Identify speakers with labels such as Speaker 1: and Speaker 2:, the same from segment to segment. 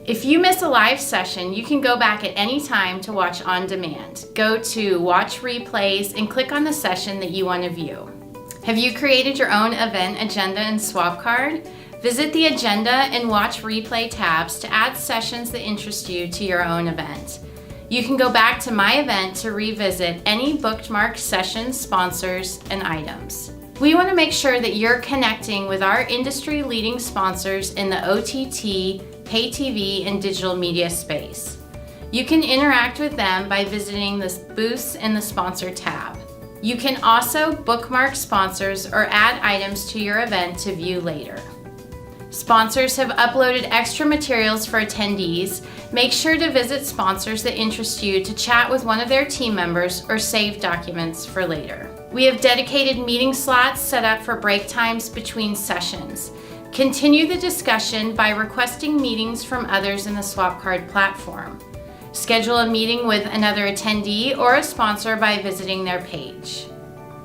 Speaker 1: If you miss a live session, you can go back at any time to watch on demand. Go to Watch Replays and click on the session that you want to view. Have you created your own event agenda in SwapCard? Visit the Agenda and Watch Replay tabs to add sessions that interest you to your own event. You can go back to My Event to revisit any bookmarked sessions, sponsors, and items. We want to make sure that you're connecting with our industry-leading sponsors in the OTT, pay TV, and digital media space. You can interact with them by visiting the booths in the Sponsor tab. You can also bookmark sponsors or add items to your event to view later. Sponsors have uploaded extra materials for attendees. Make sure to visit sponsors that interest you to chat with one of their team members or save documents for later. We have dedicated meeting slots set up for break times between sessions. Continue the discussion by requesting meetings from others in the SwapCard platform. Schedule a meeting with another attendee or a sponsor by visiting their page.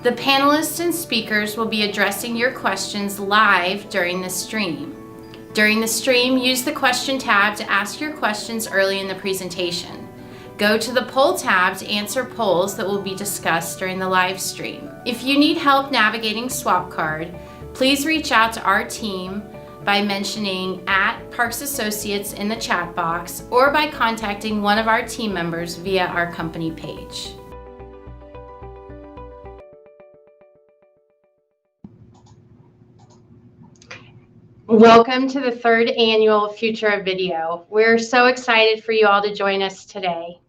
Speaker 1: The panelists and speakers will be addressing your questions live during the stream. During the stream, use the question tab to ask your questions early in the presentation. Go to the poll tab to answer polls that will be discussed during the live stream. If you need help navigating SwapCard, please reach out to our team by mentioning @Parks Associates in the chat box or by contacting one of our team members via our company page. Welcome to the third annual Future of Video. We're so excited for you all to join us today.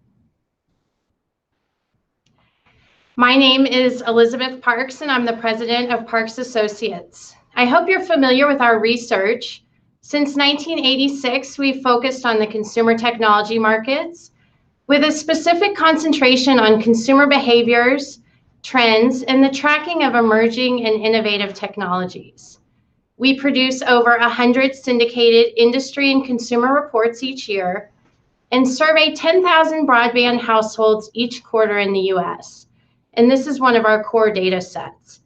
Speaker 1: My name is Elizabeth Parks, and I'm the president of Parks Associates. I hope you're familiar with our research. Since 1986, we've focused on the consumer technology markets with a specific concentration on consumer behaviors, trends, and the tracking of emerging and innovative technologies. We produce over 100 syndicated industry and consumer reports each year and survey 10,000 broadband households each quarter in the US. And this is one of our core data sets.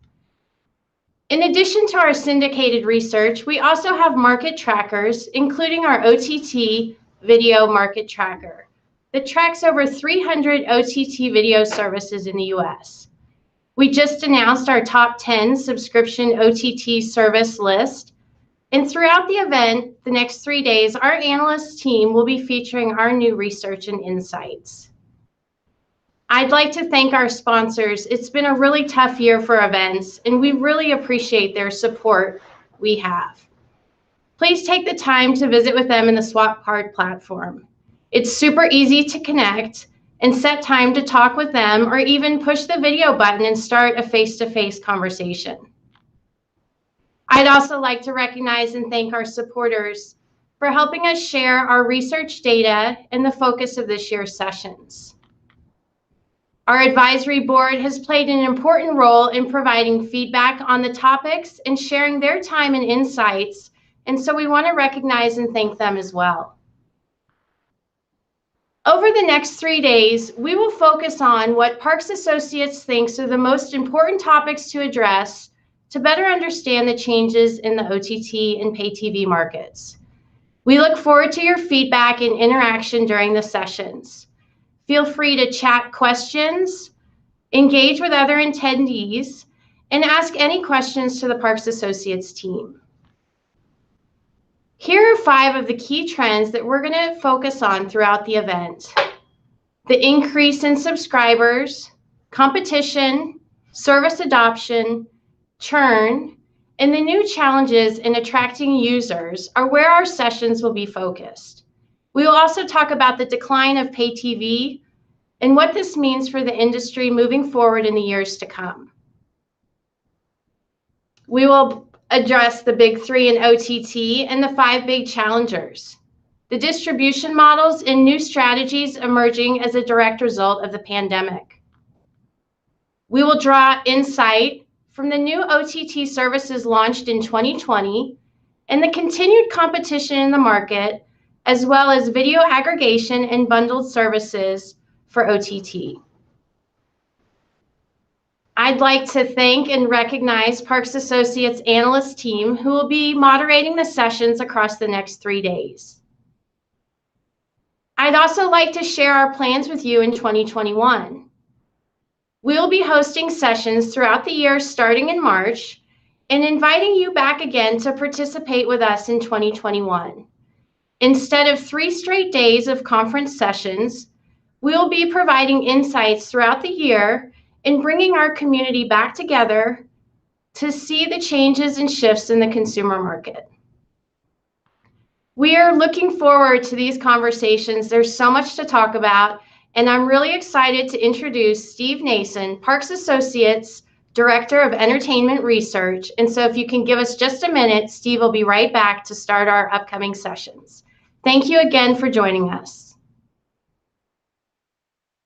Speaker 1: In addition to our syndicated research, we also have market trackers, including our OTT video market tracker that tracks over 300 OTT video services in the US. We just announced our top 10 subscription OTT service list. And throughout the event, the next 3 days, our analyst team will be featuring our new research and insights. I'd like to thank our sponsors. It's been a really tough year for events, and we really appreciate their support we have. Please take the time to visit with them in the SwapCard platform. It's super easy to connect and set time to talk with them, or even push the video button and start a face-to-face conversation. I'd also like to recognize and thank our supporters for helping us share our research data and the focus of this year's sessions. Our advisory board has played an important role in providing feedback on the topics and sharing their time and insights, and so we want to recognize and thank them as well. Over the next 3 days, we will focus on what Parks Associates thinks are the most important topics to address to better understand the changes in the OTT and pay TV markets. We look forward to your feedback and interaction during the sessions. Feel free to chat questions, engage with other attendees, and ask any questions to the Parks Associates team. Here are 5 of the key trends that we're going to focus on throughout the event: the increase in subscribers, competition, service adoption, churn, and the new challenges in attracting users are where our sessions will be focused. We will also talk about the decline of pay TV and what this means for the industry moving forward in the years to come. We will address the big 3 in OTT and the 5 big challengers, the distribution models and new strategies emerging as a direct result of the pandemic. We will draw insight from the new OTT services launched in 2020 and the continued competition in the market, as well as video aggregation and bundled services for OTT. I'd like to thank and recognize Parks Associates analyst team who will be moderating the sessions across the next 3 days. I'd also like to share our plans with you in 2021. We'll be hosting sessions throughout the year starting in March and inviting you back again to participate with us in 2021. Instead of 3 straight days of conference sessions, we'll be providing insights throughout the year and bringing our community back together to see the changes and shifts in the consumer market. We are looking forward to these conversations. There's so much to talk about, and I'm really excited to introduce Steve Nason, Parks Associates Director of Entertainment Research. And so if you can give us just a minute, Steve will be right back to start our upcoming sessions. Thank you again for joining us.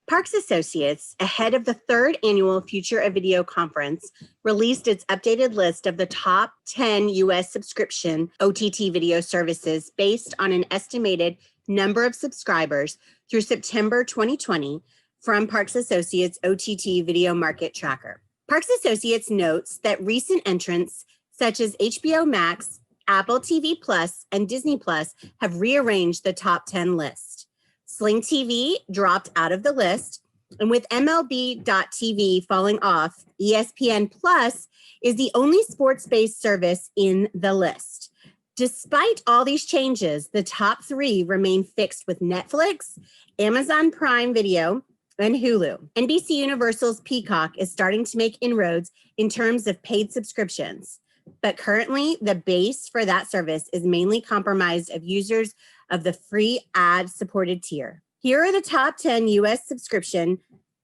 Speaker 2: Parks Associates, ahead of the 3rd annual Future of Video conference, released its updated list of the top 10 U.S. subscription OTT video services based on an estimated number of subscribers through September 2020 from Parks Associates OTT Video Market Tracker. Parks Associates notes that recent entrants such as HBO Max, Apple TV Plus, and Disney Plus have rearranged the top 10 list. Sling TV dropped out of the list, and with MLB.TV falling off, ESPN Plus is the only sports-based service in the list. Despite all these changes, the top 3 remain fixed with Netflix, Amazon Prime Video, and Hulu. NBC Universal's Peacock is starting to make inroads in terms of paid subscriptions, but currently the base for that service is mainly comprised of users of the free ad-supported tier. Here are the top 10 U.S. subscription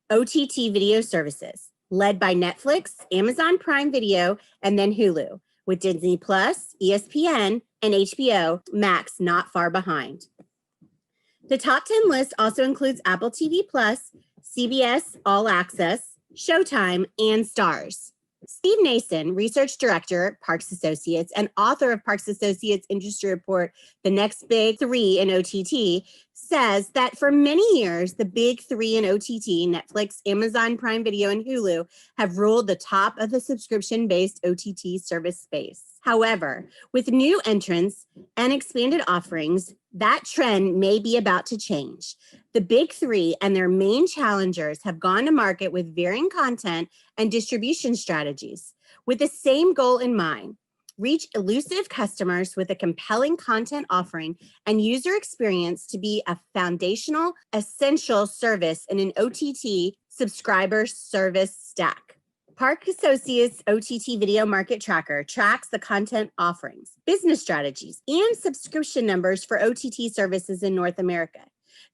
Speaker 2: OTT video services, led by Netflix, Amazon Prime Video, and then Hulu, with Disney Plus, ESPN, and HBO Max not far behind. The top 10 list also includes Apple TV Plus, CBS All Access, Showtime, and Starz. Steve Nason, Research Director at Parks Associates and author of Parks Associates Industry Report, The Next Big 3 in OTT, says that for many years, the big 3 in OTT, Netflix, Amazon Prime Video, and Hulu, have ruled the top of the subscription-based OTT service space. However, with new entrants and expanded offerings, that trend may be about to change. The big 3 and their main challengers have gone to market with varying content and distribution strategies, with the same goal in mind: reach elusive customers with a compelling content offering and user experience to be a foundational, essential service in an OTT subscriber service stack. Parks Associates OTT Video Market Tracker tracks the content offerings, business strategies, and subscription numbers for OTT services in North America.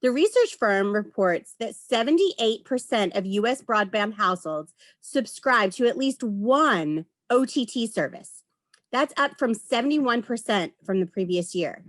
Speaker 2: The research firm reports that 78% of U.S. broadband households subscribe to at least one OTT service. That's up from 71% from the previous year.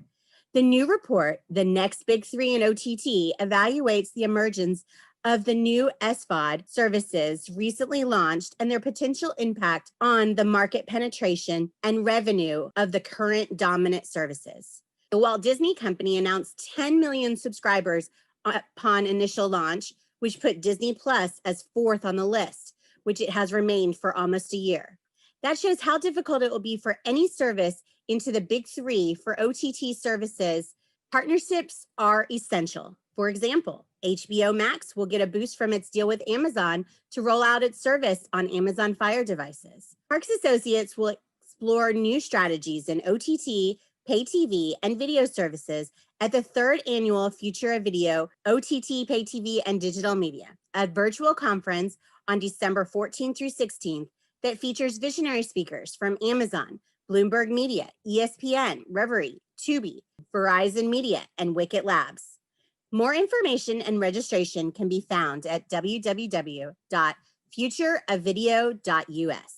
Speaker 2: The new report, The Next Big 3 in OTT, evaluates the emergence of the new SVOD services recently launched and their potential impact on the market penetration and revenue of the current dominant services. The Walt Disney Company announced 10 million subscribers upon initial launch, which put Disney Plus as 4th on the list, which it has remained for almost a year. That shows how difficult it will be for any service into the big 3 for OTT services. Partnerships are essential. For example, HBO Max will get a boost from its deal with Amazon to roll out its service on Amazon Fire devices. Parks Associates will explore new strategies in OTT, pay TV, and video services at the 3rd annual Future of Video, OTT, pay TV, and digital media, a virtual conference on December 14th through 16th that features visionary speakers from Amazon, Bloomberg Media, ESPN, Reverie, Tubi, Verizon Media, and Wicket Labs. More information and registration can be found at www.futureofvideo.us.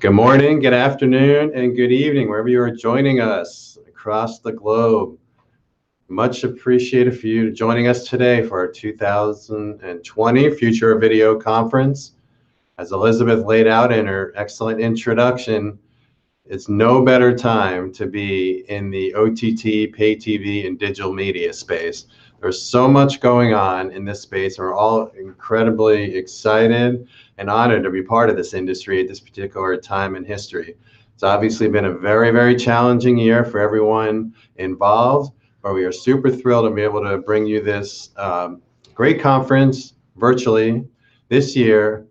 Speaker 3: Good morning, good afternoon, and good evening, wherever you are joining us across the globe. Much appreciated for you joining us today for our 2020 Future of Video Conference. As Elizabeth laid out in her excellent introduction, it's no better time to be in the OTT, pay TV, and digital media space. There's so much going on in this space. We're all incredibly excited and honored to be part of this industry at this particular time in history. It's obviously been a very, very challenging year for everyone involved, but we are super thrilled to be able to bring you this great conference virtually this year.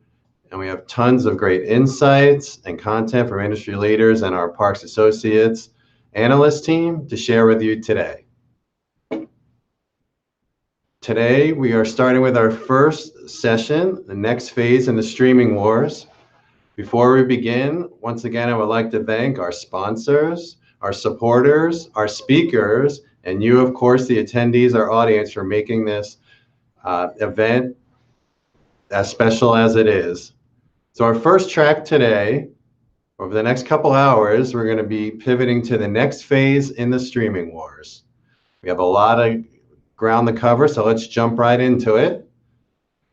Speaker 3: And we have tons of great insights and content from industry leaders and our Parks Associates analyst team to share with you today. Today, we are starting with our first session, the next phase in the streaming wars. Before we begin, once again, I would like to thank our sponsors, our supporters, our speakers, and you, of course, the attendees, our audience, for making this event as special as it is. So our first track today, over the next couple hours, we're going to be pivoting to the next phase in the streaming wars. We have a lot of ground to cover, so let's jump right into it.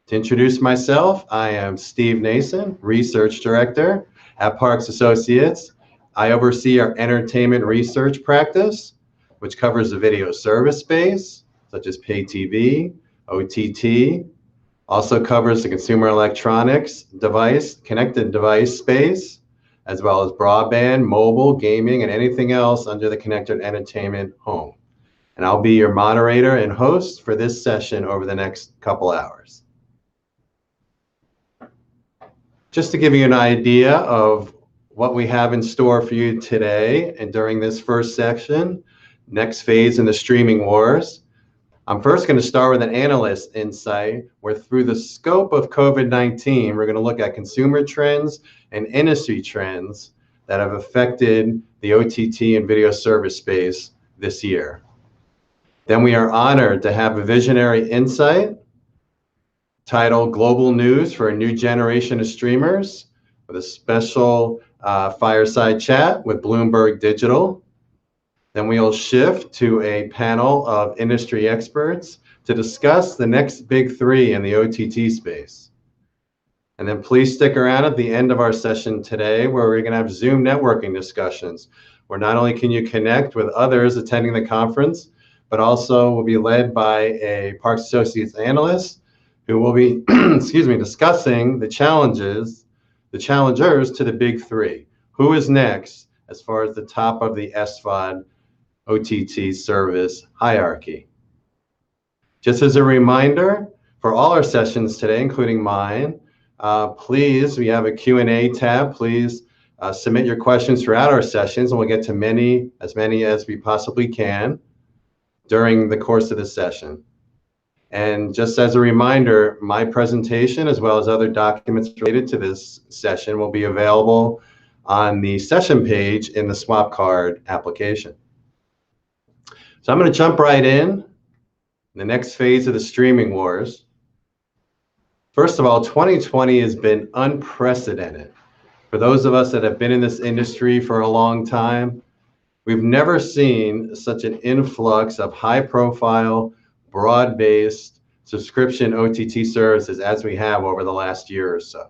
Speaker 3: To introduce myself, I am Steve Nason, Research Director at Parks Associates. I oversee our entertainment research practice, which covers the video service space, such as pay TV, OTT, also covers the consumer electronics device, connected device space, as well as broadband, mobile, gaming, and anything else under the connected entertainment home. And I'll be your moderator and host for this session over the next couple hours. Just to give you an idea of what we have in store for you today and during this first section, next phase in the streaming wars, I'm first going to start with an analyst insight where through the scope of COVID-19, we're going to look at consumer trends and industry trends that have affected the OTT and video service space this year. Then we are honored to have a visionary insight titled Global News for a New Generation of Streamers with a special fireside chat with Bloomberg Digital. Then we'll shift to a panel of industry experts to discuss the next big three in the OTT space. And then please stick around at the end of our session today where we're going to have Zoom networking discussions where not only can you connect with others attending the conference, but also will be led by a Parks Associates analyst who will be discussing the challengers to the big three. Who is next as far as the top of the SVOD OTT service hierarchy? Just as a reminder, for all our sessions today, including mine, please, we have a Q&A tab. Please submit your questions throughout our sessions, and we'll get to as many as we possibly can during the course of the session. And just as a reminder, my presentation, as well as other documents related to this session, will be available on the session page in the Swap Card application. So I'm going to jump right in the next phase of the streaming wars. First of all, 2020 has been unprecedented. For those of us that have been in this industry for a long time, we've never seen such an influx of high-profile, broad-based subscription OTT services as we have over the last year or so.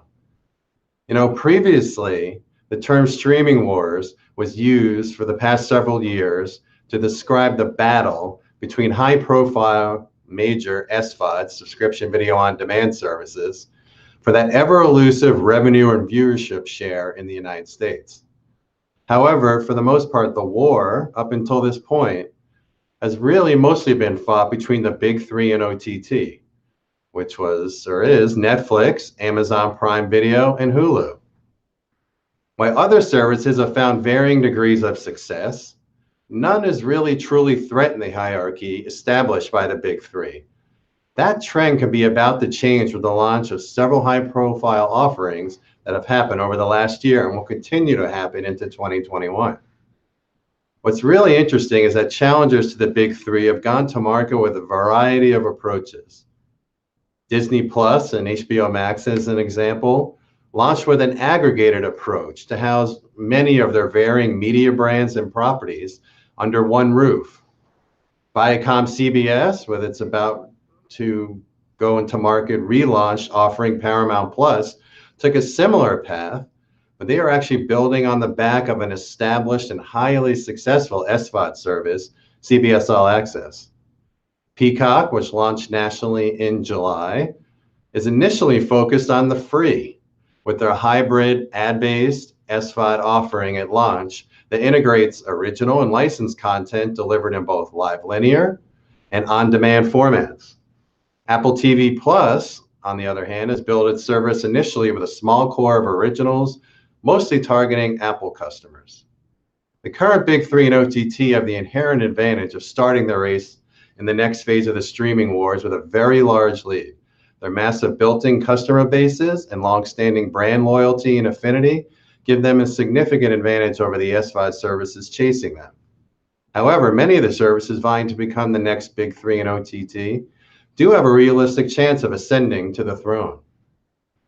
Speaker 3: You know, previously, the term streaming wars was used for the past several years to describe the battle between high-profile, major SVOD, subscription video on demand services, for that ever-elusive revenue and viewership share in the United States. However, for the most part, the war, up until this point, has really mostly been fought between the big three in OTT, which was, or is, Netflix, Amazon Prime Video, and Hulu. While other services have found varying degrees of success, none has really truly threatened the hierarchy established by the big three. That trend could be about to change with the launch of several high-profile offerings that have happened over the last year and will continue to happen into 2021. What's really interesting is that challengers to the big three have gone to market with a variety of approaches. Disney Plus and HBO Max, as an example, launched with an aggregated approach to house many of their varying media brands and properties under one roof. Viacom CBS, with its about to go into market relaunch offering Paramount Plus, took a similar path, but they are actually building on the back of an established and highly successful SVOD service, CBS All Access. Peacock, which launched nationally in July, is initially focused on the free, with their hybrid ad-based SVOD offering at launch that integrates original and licensed content delivered in both live linear and on-demand formats. Apple TV Plus, on the other hand, has built its service initially with a small core of originals, mostly targeting Apple customers. The current big three in OTT have the inherent advantage of starting the race in the next phase of the streaming wars with a very large lead. Their massive built-in customer bases and long-standing brand loyalty and affinity give them a significant advantage over the SVOD services chasing them. However, many of the services vying to become the next big three in OTT do have a realistic chance of ascending to the throne.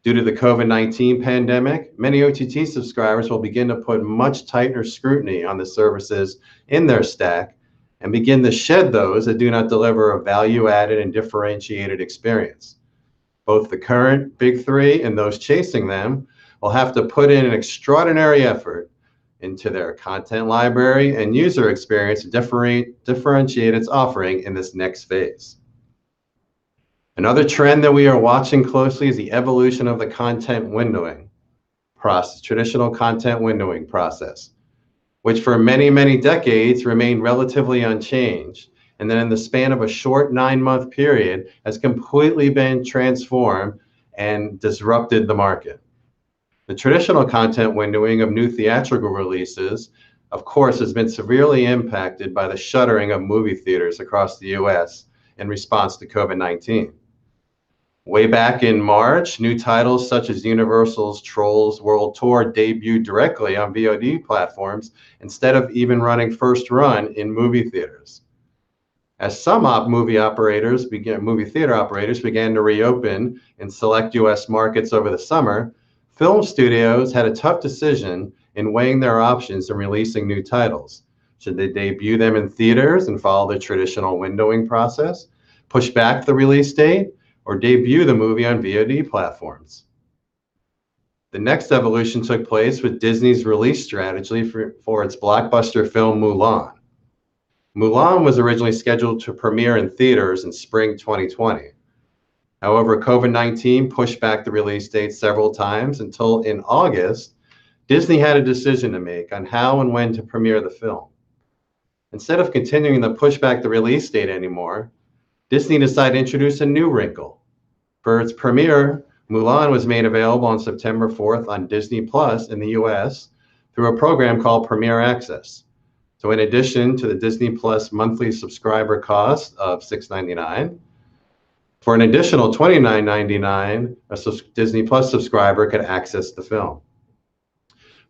Speaker 3: Due to the COVID-19 pandemic, many OTT subscribers will begin to put much tighter scrutiny on the services in their stack and begin to shed those that do not deliver a value-added and differentiated experience. Both the current big three and those chasing them will have to put in an extraordinary effort into their content library and user experience to differentiate its offering in this next phase. Another trend that we are watching closely is the evolution of the content windowing process, traditional content windowing process, which for many, many decades remained relatively unchanged, and then in the span of a short 9-month period has completely been transformed and disrupted the market. The traditional content windowing of new theatrical releases, of course, has been severely impacted by the shuttering of movie theaters across the US in response to COVID-19. Way back in March, new titles such as Universal's Trolls World Tour debuted directly on VOD platforms instead of even running first run in movie theaters. As some movie theater operators began to reopen in select US markets over the summer, film studios had a tough decision in weighing their options in releasing new titles. Should they debut them in theaters and follow the traditional windowing process, push back the release date, or debut the movie on VOD platforms? The next evolution took place with Disney's release strategy for its blockbuster film Mulan. Mulan was originally scheduled to premiere in theaters in spring 2020. However, COVID-19 pushed back the release date several times until in August, Disney had a decision to make on how and when to premiere the film. Instead of continuing to push back the release date anymore, Disney decided to introduce a new wrinkle. For its premiere, Mulan was made available on September 4th on Disney Plus in the US through a program called Premier Access. So in addition to the Disney Plus monthly subscriber cost of $6.99, for an additional $29.99, a Disney Plus subscriber could access the film.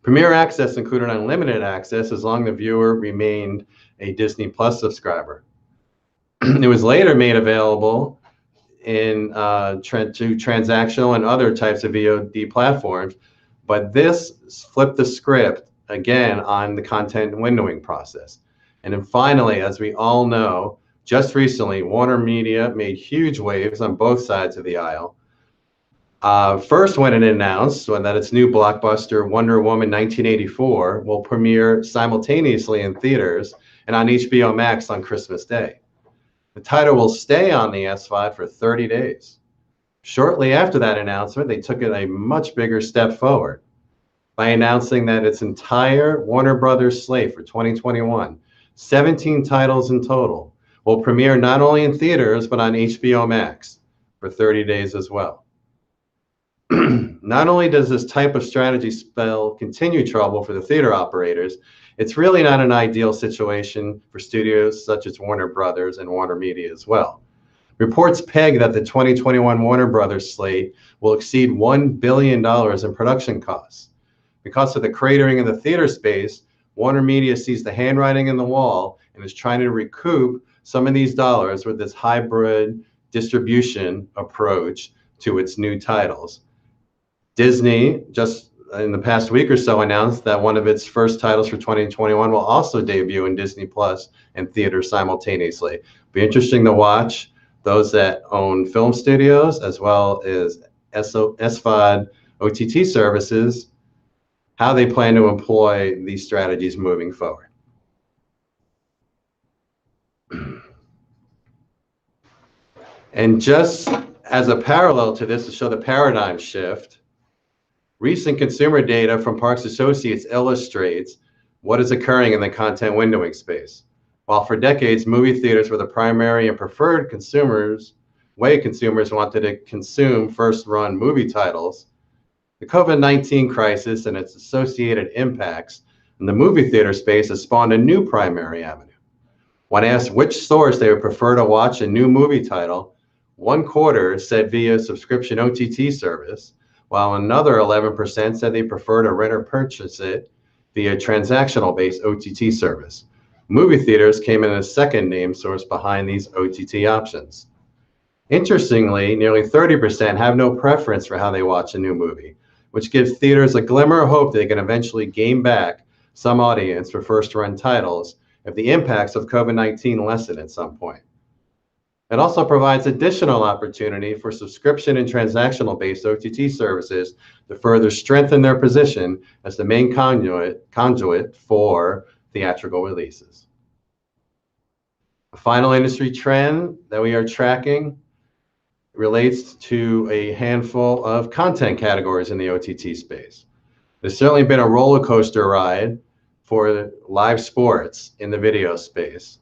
Speaker 3: Premier Access included unlimited access as long as the viewer remained a Disney Plus subscriber. It was later made available to transactional and other types of VOD platforms, but this flipped the script again on the content windowing process. And then finally, as we all know, just recently, Warner Media made huge waves on both sides of the aisle. First, when it announced that its new blockbuster Wonder Woman 1984 will premiere simultaneously in theaters and on HBO Max on Christmas Day. The title will stay on the SVOD for 30 days. Shortly after that announcement, they took it a much bigger step forward by announcing that its entire Warner Brothers slate for 2021, 17 titles in total, will premiere not only in theaters, but on HBO Max for 30 days as well. Not only does this type of strategy spell continued trouble for the theater operators, it's really not an ideal situation for studios such as Warner Brothers and Warner Media as well. Reports peg that the 2021 Warner Brothers slate will exceed $1 billion in production costs. Because of the cratering in the theater space, Warner Media sees the handwriting in the wall and is trying to recoup some of these dollars with this hybrid distribution approach to its new titles. Disney, just in the past week or so, announced that one of its first titles for 2021 will also debut in Disney Plus and theaters simultaneously. Be interesting to watch those that own film studios as well as SVOD OTT services, how they plan to employ these strategies moving forward. And just as a parallel to this, to show the paradigm shift, recent consumer data from Parks Associates illustrates what is occurring in the content windowing space. While for decades, movie theaters were the primary and preferred way consumers wanted to consume first-run movie titles, the COVID-19 crisis and its associated impacts in the movie theater space has spawned a new primary avenue. When asked which source they would prefer to watch a new movie title, 1/4 said via subscription OTT service, while another 11% said they prefer to rent or purchase it via transactional-based OTT service. Movie theaters came in a second name source behind these OTT options. Interestingly, nearly 30% have no preference for how they watch a new movie, which gives theaters a glimmer of hope they can eventually gain back some audience for first-run titles if the impacts of COVID-19 lessen at some point. It also provides additional opportunity for subscription and transactional-based OTT services to further strengthen their position as the main conduit for theatrical releases. A final industry trend that we are tracking relates to a handful of content categories in the OTT space. There's certainly been a roller coaster ride for live sports in the video space.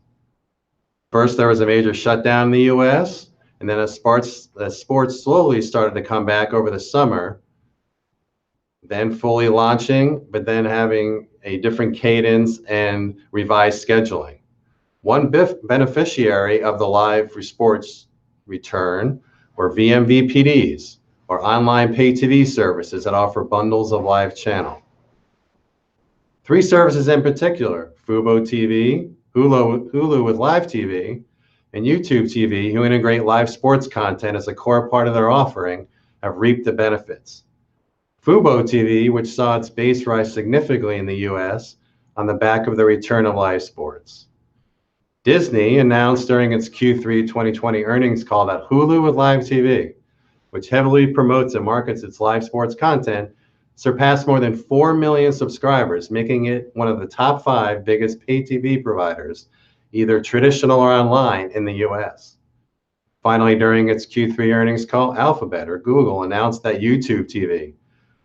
Speaker 3: First, there was a major shutdown in the US, and then as sports slowly started to come back over the summer, then fully launching, but then having a different cadence and revised scheduling. One beneficiary of the live sports return were vMVPDs, or online pay TV services that offer bundles of live channel. 3 services in particular, Fubo TV, Hulu with Live TV, and YouTube TV, who integrate live sports content as a core part of their offering, have reaped the benefits. Fubo TV, which saw its base rise significantly in the US on the back of the return of live sports. Disney announced during its Q3 2020 earnings call that Hulu with Live TV, which heavily promotes and markets its live sports content, surpassed more than 4 million subscribers, making it one of the top 5 biggest pay TV providers, either traditional or online, in the US. Finally, during its Q3 earnings call, Alphabet, or Google, announced that YouTube TV,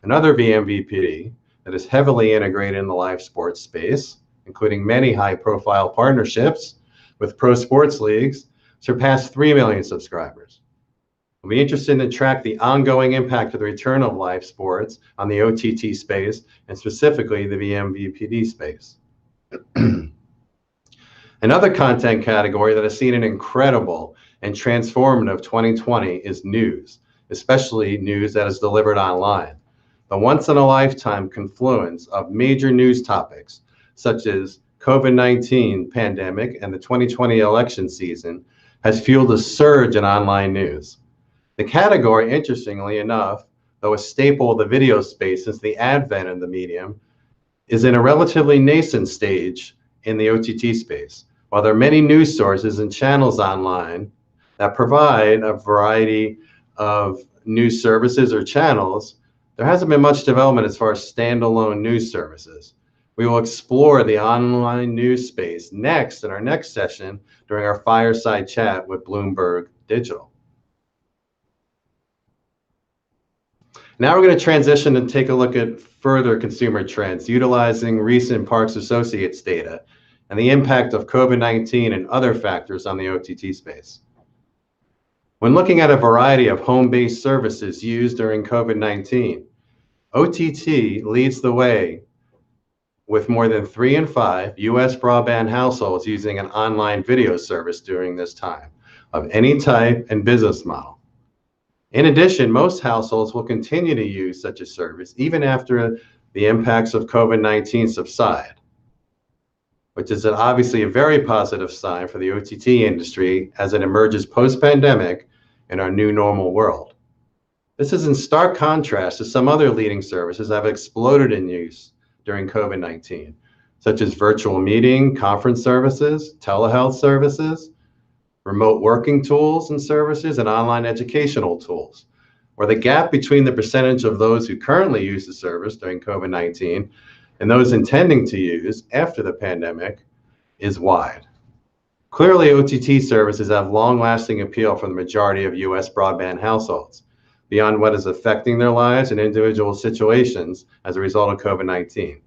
Speaker 3: another vMVPD that is heavily integrated in the live sports space, including many high-profile partnerships with pro sports leagues, surpassed 3 million subscribers. We'll be interested to track the ongoing impact of the return of live sports on the OTT space, and specifically the vMVPD space. Another content category that has seen an incredible and transformative 2020 is news, especially news that is delivered online. The once-in-a-lifetime confluence of major news topics, such as COVID-19 pandemic and the 2020 election season, has fueled a surge in online news. The category, interestingly enough, though a staple of the video space since the advent of the medium, is in a relatively nascent stage in the OTT space. While there are many news sources and channels online that provide a variety of news services or channels, there hasn't been much development as far as standalone news services. We will explore the online news space next in our next session during our fireside chat with Bloomberg Digital. Now we're going to transition and take a look at further consumer trends, utilizing recent Parks Associates data and the impact of COVID-19 and other factors on the OTT space. When looking at a variety of home-based services used during COVID-19, OTT leads the way with more than 3 in 5 US broadband households using an online video service during this time of any type and business model. In addition, most households will continue to use such a service even after the impacts of COVID-19 subside, which is obviously a very positive sign for the OTT industry as it emerges post-pandemic in our new normal world. This is in stark contrast to some other leading services that have exploded in use during COVID-19, such as virtual meeting, conference services, telehealth services, remote working tools and services, and online educational tools, where the gap between the percentage of those who currently use the service during COVID-19 and those intending to use after the pandemic is wide. Clearly, OTT services have long-lasting appeal for the majority of U.S. broadband households, beyond what is affecting their lives and individual situations as a result of COVID-19.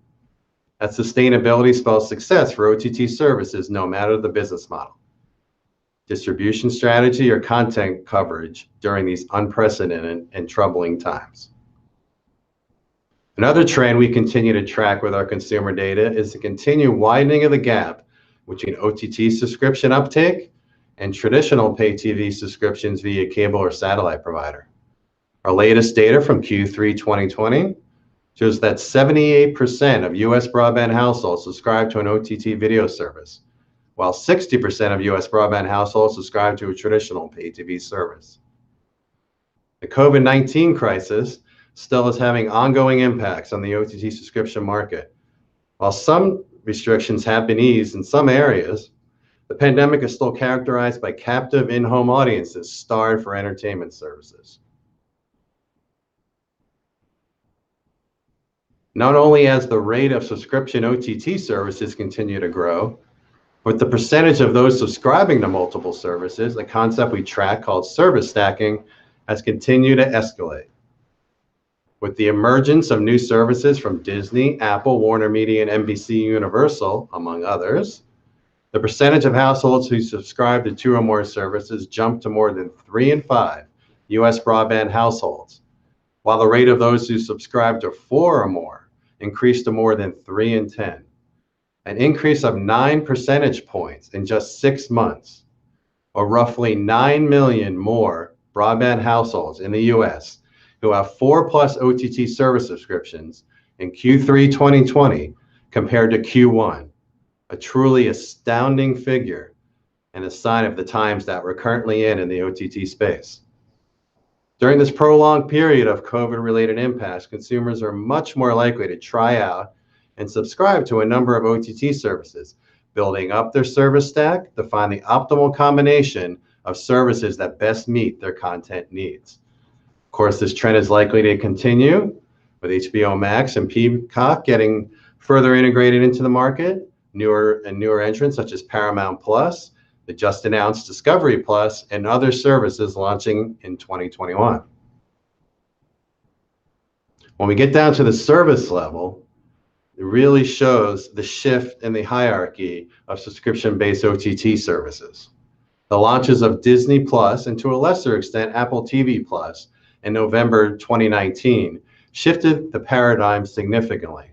Speaker 3: That sustainability spells success for OTT services, no matter the business model, distribution strategy, or content coverage during these unprecedented and troubling times. Another trend we continue to track with our consumer data is the continued widening of the gap between OTT subscription uptake and traditional pay TV subscriptions via cable or satellite provider. Our latest data from Q3 2020 shows that 78% of U.S. broadband households subscribe to an OTT video service, while 60% of U.S. broadband households subscribe to a traditional pay TV service. The COVID-19 crisis still is having ongoing impacts on the OTT subscription market. While some restrictions have been eased in some areas, the pandemic is still characterized by captive in-home audiences starved for entertainment services. Not only has the rate of subscription OTT services continued to grow, but the percentage of those subscribing to multiple services, a concept we track called service stacking, has continued to escalate. With the emergence of new services from Disney, Apple, Warner Media, and NBC Universal, among others, the percentage of households who subscribe to 2 or more services jumped to more than 3 in 5 U.S. broadband households, while the rate of those who subscribe to 4 or more increased to more than 3 in 10, an increase of 9 percentage points in just 6 months, or roughly 9 million more broadband households in the U.S. who have 4+ OTT service subscriptions in Q3 2020 compared to Q1, a truly astounding figure and a sign of the times that we're currently in the OTT space. During this prolonged period of COVID-related impacts, consumers are much more likely to try out and subscribe to a number of OTT services, building up their service stack to find the optimal combination of services that best meet their content needs. Of course, this trend is likely to continue with HBO Max and Peacock getting further integrated into the market, newer entrants such as Paramount Plus, the just announced Discovery Plus, and other services launching in 2021. When we get down to the service level, it really shows the shift in the hierarchy of subscription-based OTT services. The launches of Disney Plus, and to a lesser extent Apple TV Plus, in November 2019 shifted the paradigm significantly.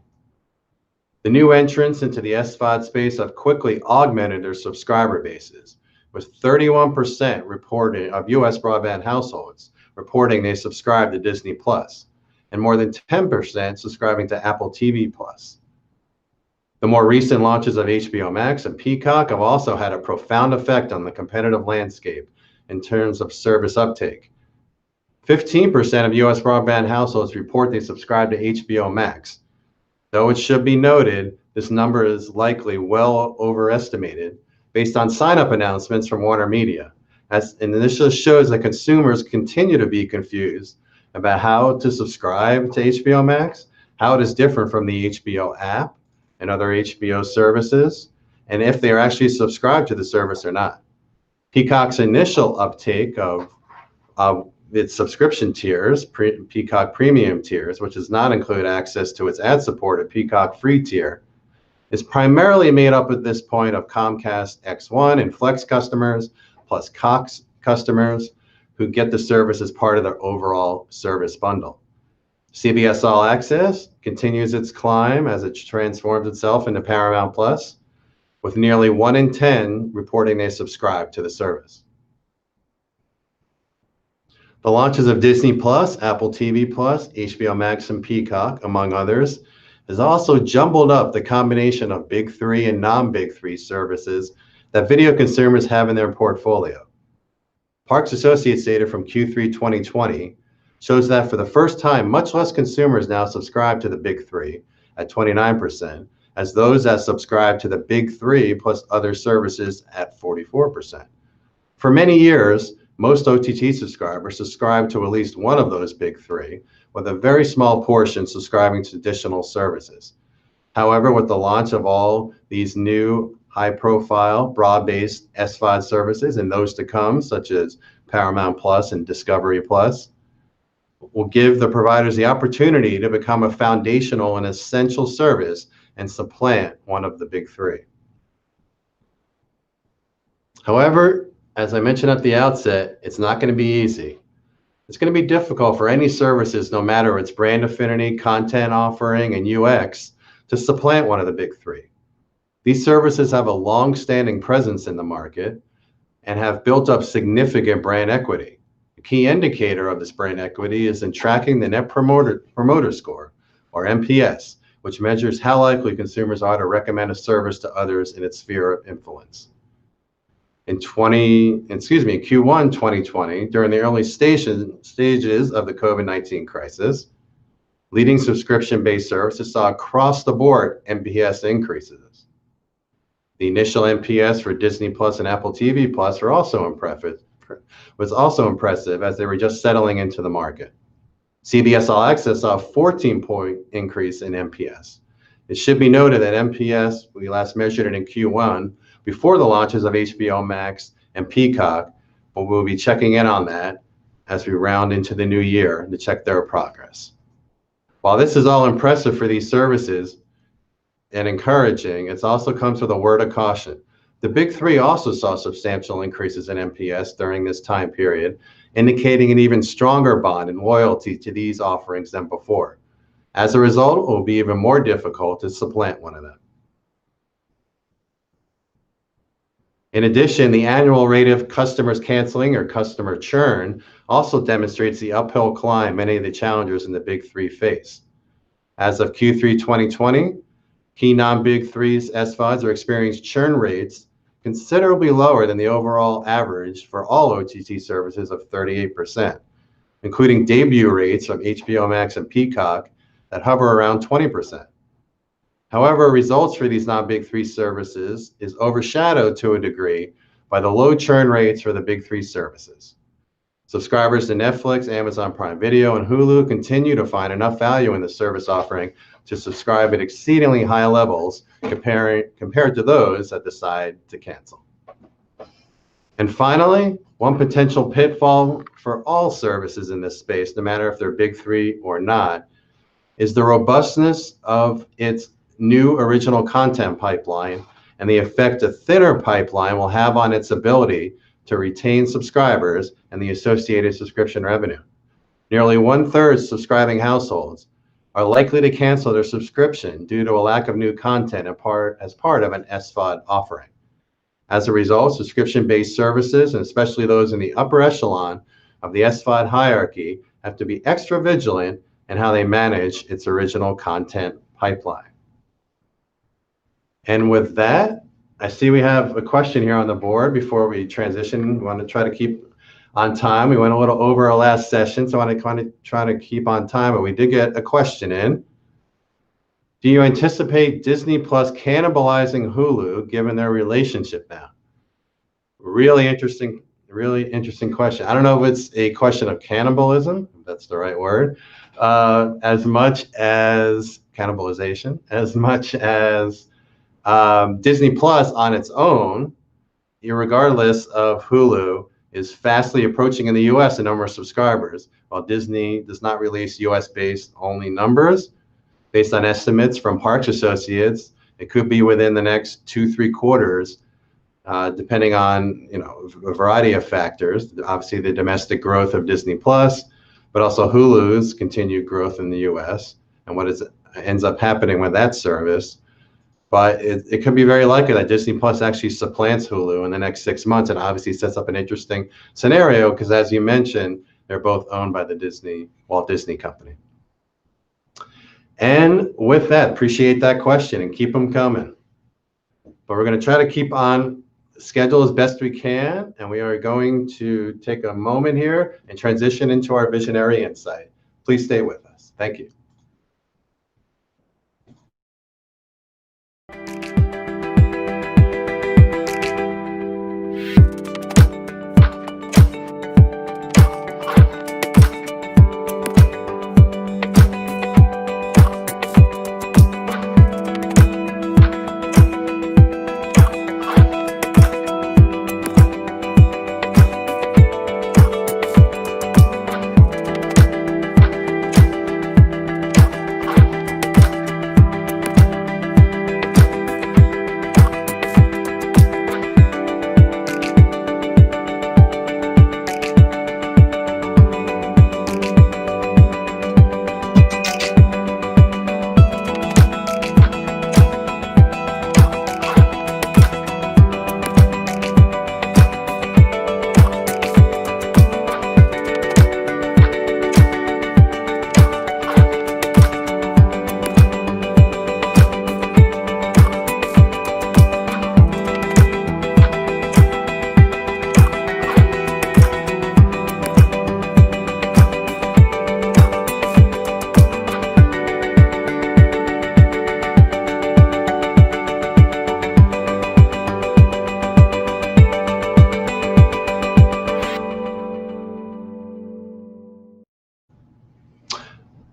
Speaker 3: The new entrants into the SVOD space have quickly augmented their subscriber bases, with 31% reported of U.S. broadband households reporting they subscribe to Disney Plus, and more than 10% subscribing to Apple TV Plus. The more recent launches of HBO Max and Peacock have also had a profound effect on the competitive landscape in terms of service uptake. 15% of U.S. broadband households report they subscribe to HBO Max. Though it should be noted, this number is likely well overestimated based on sign-up announcements from Warner Media. And this just shows that consumers continue to be confused about how to subscribe to HBO Max, how it is different from the HBO app and other HBO services, and if they are actually subscribed to the service or not. Peacock's initial uptake of its subscription tiers, Peacock Premium tiers, which does not include access to its ad-supported Peacock Free tier, is primarily made up at this point of Comcast X1 and Flex customers, plus Cox customers who get the service as part of their overall service bundle. CBS All Access continues its climb as it transforms itself into Paramount Plus, with nearly 1 in 10 reporting they subscribe to the service. The launches of Disney Plus, Apple TV Plus, HBO Max, and Peacock, among others, has also jumbled up the combination of Big 3 and non-Big 3 services that video consumers have in their portfolio. Parks Associates data from Q3 2020 shows that for the first time, much less consumers now subscribe to the big three at 29%, as those that subscribe to the big three plus other services at 44%. For many years, most OTT subscribers subscribe to at least one of those big three, with a very small portion subscribing to additional services. However, with the launch of all these new high-profile, broad-based SVOD services and those to come, such as Paramount Plus and Discovery Plus, will give the providers the opportunity to become a foundational and essential service and supplant one of the big three. However, as I mentioned at the outset, it's not going to be easy. It's going to be difficult for any services, no matter its brand affinity, content offering, and UX, to supplant one of the big three. These services have a long-standing presence in the market and have built up significant brand equity. A key indicator of this brand equity is in tracking the Net Promoter Score, or NPS, which measures how likely consumers are to recommend a service to others in its sphere of influence. In Q1 2020, during the early stages of the COVID-19 crisis, leading subscription-based services saw across-the-board NPS increases. The initial NPS for Disney Plus and Apple TV Plus was also impressive as they were just settling into the market. CBS All Access saw a 14-point increase in NPS. It should be noted that NPS, we last measured it in Q1, before the launches of HBO Max and Peacock, but we'll be checking in on that as we round into the new year to check their progress. While this is all impressive for these services and encouraging, it also comes with a word of caution. The big three also saw substantial increases in NPS during this time period, indicating an even stronger bond and loyalty to these offerings than before. As a result, it will be even more difficult to supplant one of them. In addition, the annual rate of customers canceling or customer churn also demonstrates the uphill climb many of the challengers in the big three face. As of Q3 2020, key non-big threes SVODs are experiencing churn rates considerably lower than the overall average for all OTT services of 38%, including debut rates from HBO Max and Peacock that hover around 20%. However, results for these non-big three services is overshadowed to a degree by the low churn rates for the big three services. Subscribers to Netflix, Amazon Prime Video, and Hulu continue to find enough value in the service offering to subscribe at exceedingly high levels compared to those that decide to cancel. And finally, one potential pitfall for all services in this space, no matter if they're big three or not, is the robustness of its new original content pipeline and the effect a thinner pipeline will have on its ability to retain subscribers and the associated subscription revenue. Nearly 1/3 subscribing households are likely to cancel their subscription due to a lack of new content as part of an SVOD offering. As a result, subscription-based services, and especially those in the upper echelon of the SVOD hierarchy, have to be extra vigilant in how they manage its original content pipeline. And with that, I see we have a question here on the board before we transition. We want to try to keep on time. We went a little over our last session, so I want to kind of try to keep on time, but we did get a question in. Do you anticipate Disney Plus cannibalizing Hulu given their relationship now? Really interesting question. I don't know if it's a question of cannibalism, if that's the right word, as much as cannibalization, as much as Disney Plus on its own, regardless of Hulu, is fastly approaching in the US the number of subscribers, while Disney does not release US-based only numbers. Based on estimates from Parks Associates, it could be within the next 2-3 quarters, depending on a variety of factors. Obviously, the domestic growth of Disney Plus, but also Hulu's continued growth in the US and what ends up happening with that service. But it could be very likely that Disney Plus actually supplants Hulu in the next 6 months, and obviously sets up an interesting scenario because, as you mentioned, they're both owned by the Walt Disney Company. And with that, appreciate that question and keep them coming. But we're going to try to keep on schedule as best we can, and we are going to take a moment here and transition into our visionary insight. Please stay with us. Thank you.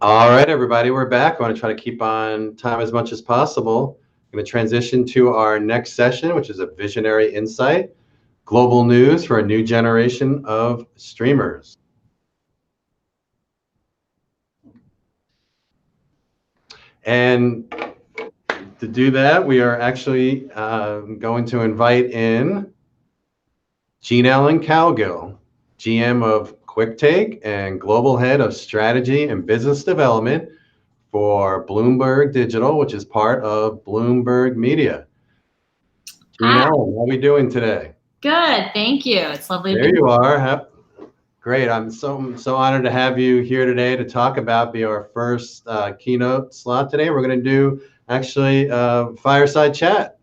Speaker 3: All right, everybody, we're back. I want to try to keep on time as much as possible. I'm going to transition to our next session, which is a visionary insight, global news for a new generation of streamers. And to do that, we are actually going to invite in Jean Ellen Cowgill, GM of QuickTake and Global Head of Strategy and Business Development for Bloomberg Digital, which is part of Bloomberg Media. Jean Ellen, how are we doing today?
Speaker 4: Good, thank you. It's lovely to be
Speaker 3: here. There you are. Great. I'm so honored to have you here today to talk about our first keynote slot today. We're going to do actually a fireside chat.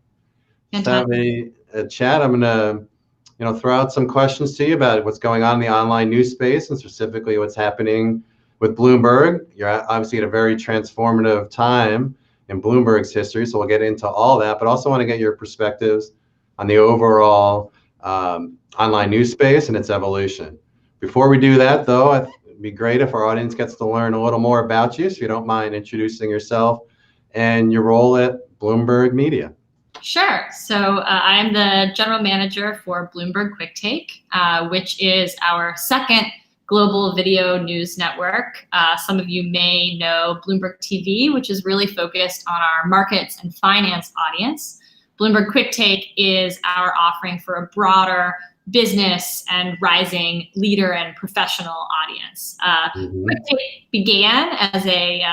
Speaker 3: Just have a chat. I'm going to throw out some questions to you about what's going on in the online news space and specifically what's happening with Bloomberg. You're obviously at a very transformative time in Bloomberg's history, so we'll get into all that, but also want to get your perspectives on the overall online news space and its evolution. Before we do that, though, it'd be great if our audience gets to learn a little more about you, so if you don't mind introducing yourself and your role at Bloomberg Media.
Speaker 4: Sure. So I'm the general manager for Bloomberg QuickTake, which is our second global video news network. Some of you may know Bloomberg TV, which is really focused on our markets and finance audience. Bloomberg QuickTake is our offering for a broader business and rising leader and professional audience. QuickTake began as a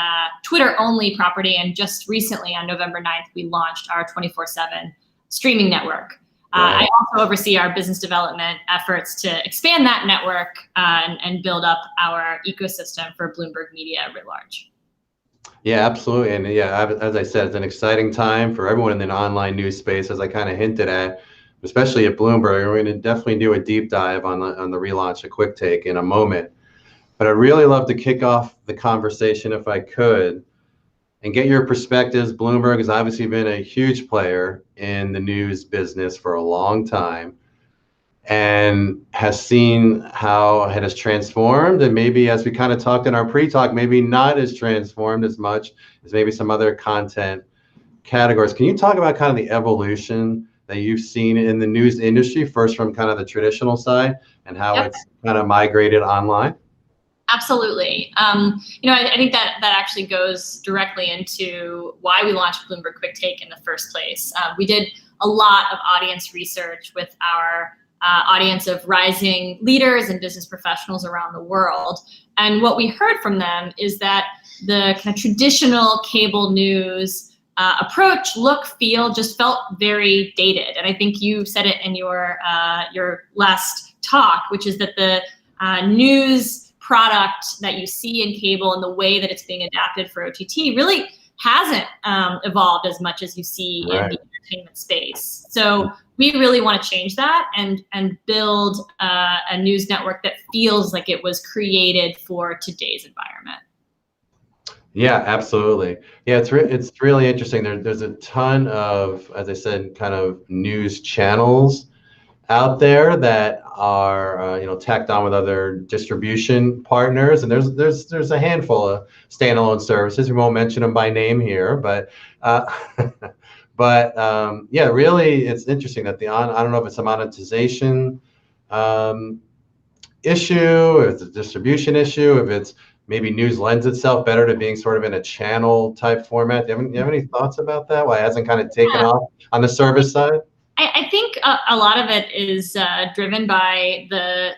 Speaker 4: Twitter-only property, and just recently on November 9th, we launched our 24/7 streaming network. I also oversee our business development efforts to expand that network and build up our ecosystem for Bloomberg Media writ large.
Speaker 3: Yeah, absolutely. And yeah, as I said, it's an exciting time for everyone in the online news space, as I kind of hinted at. Especially at Bloomberg. We're going to definitely do a deep dive on the relaunch of QuickTake in a moment. But I'd really love to kick off the conversation, if I could, and get your perspectives. Bloomberg has obviously been a huge player in the news business for a long time and has seen how it has transformed. And maybe, as we kind of talked in our pre-talk, maybe not as transformed as much as maybe some other content categories. Can you talk about kind of the evolution that you've seen in the news industry, first from kind of the traditional side and how it's kind of migrated online?
Speaker 4: Absolutely. I think that actually goes directly into why we launched Bloomberg QuickTake in the first place. We did a lot of audience research with our audience of rising leaders and business professionals around the world. And what we heard from them is that the kind of traditional cable news approach, look, feel just felt very dated. And I think you said it in your last talk, which is that the news product that you see in cable and the way that it's being adapted for OTT really hasn't evolved as much as you see in
Speaker 3: Right.
Speaker 4: the entertainment space. So we really want to change that and build a news network that feels like it was created for today's environment.
Speaker 3: Yeah, absolutely. Yeah, it's really interesting. There's a ton of, as I said, kind of news channels out there that are tacked on with other distribution partners, and there's a handful of standalone services. We won't mention them by name here, but yeah, really, it's interesting that I don't know if it's a monetization issue, if it's a distribution issue, if it's maybe news lends itself better to being sort of in a channel type format. Do you have any thoughts about that? Why it hasn't kind of taken off on the service side?
Speaker 4: I think a lot of it is driven by the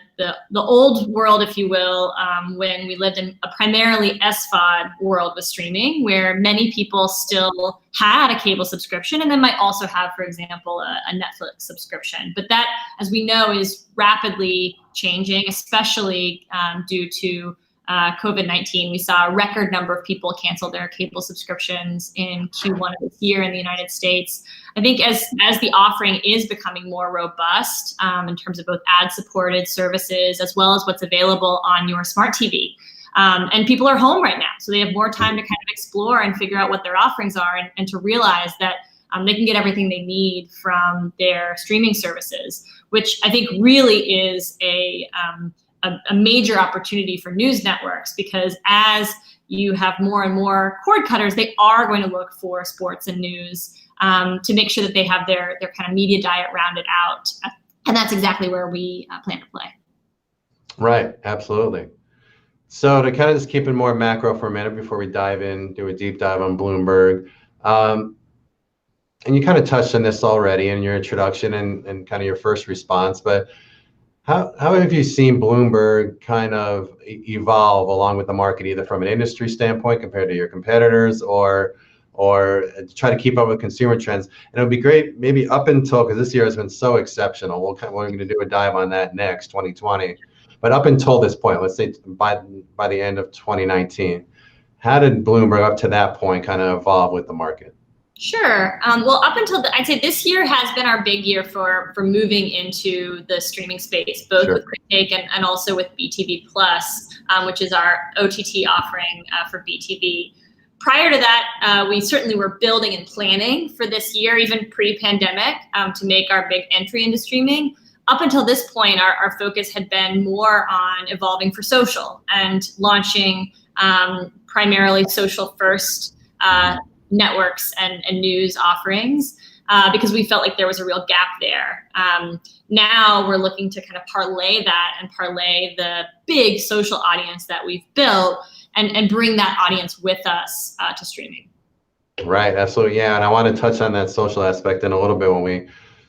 Speaker 4: old world, if you will, when we lived in a primarily SVOD world with streaming, where many people still had a cable subscription and then might also have, for example, a Netflix subscription. But that, as we know, is rapidly changing, especially due to COVID-19. We saw a record number of people cancel their cable subscriptions in Q1 of this year in the United States. I think as the offering is becoming more robust in terms of both ad-supported services as well as what's available on your smart TV, and people are home right now, so they have more time to kind of explore and figure out what their offerings are and to realize that they can get everything they need from their streaming services, which I think really is a major opportunity for news networks, because as you have more and more cord cutters, they are going to look for sports and news to make sure that they have their kind of media diet rounded out. And that's exactly where we plan to play.
Speaker 3: Right, absolutely. So to kind of just keep it more macro for a minute before we dive in, do a deep dive on Bloomberg. And you kind of touched on this already in your introduction and kind of your first response, but how have you seen Bloomberg kind of evolve along with the market, either from an industry standpoint compared to your competitors, or try to keep up with consumer trends? And it would be great, maybe up until, because this year has been so exceptional. We're going to do a dive on that next, 2020. But up until this point, let's say by the end of 2019, how did Bloomberg up to that point kind of evolve with the market?
Speaker 4: Sure. Well, up until I'd say this year has been our big year for moving into the streaming space, both
Speaker 3: Sure.
Speaker 4: with QuickTake and also with BTV Plus, which is our OTT offering for BTV. Prior to that, we certainly were building and planning for this year, even pre-pandemic, to make our big entry into streaming. Up until this point, our focus had been more on evolving for social and launching primarily social first networks and news offerings because we felt like there was a real gap there. Now we're looking to kind of parlay that and parlay the big social audience that we've built and bring that audience with us to streaming.
Speaker 3: Right, absolutely. Yeah, and I want to touch on that social aspect in a little bit when we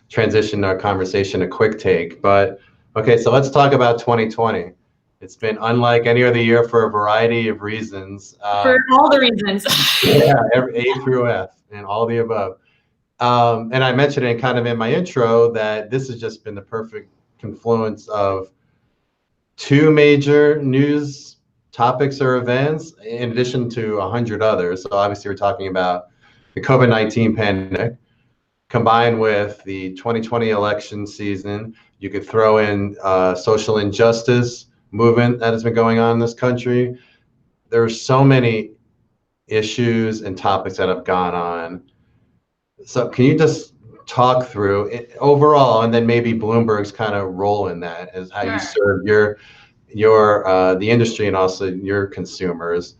Speaker 3: transition our conversation to QuickTake. But okay, so let's talk about 2020. It's been unlike any other year for a variety of reasons.
Speaker 4: For all the reasons.
Speaker 3: Yeah, A through F and all the above. And I mentioned it kind of in my intro that this has just been the perfect confluence of two major news topics or events, in addition to 100 others. So obviously we're talking about the COVID-19 pandemic, combined with the 2020 election season. You could throw in social injustice movement that has been going on in this country. There are so many issues and topics that have gone on. So can you just talk through it overall, and then maybe Bloomberg's kind of role in that, as how you serve the industry and also your consumers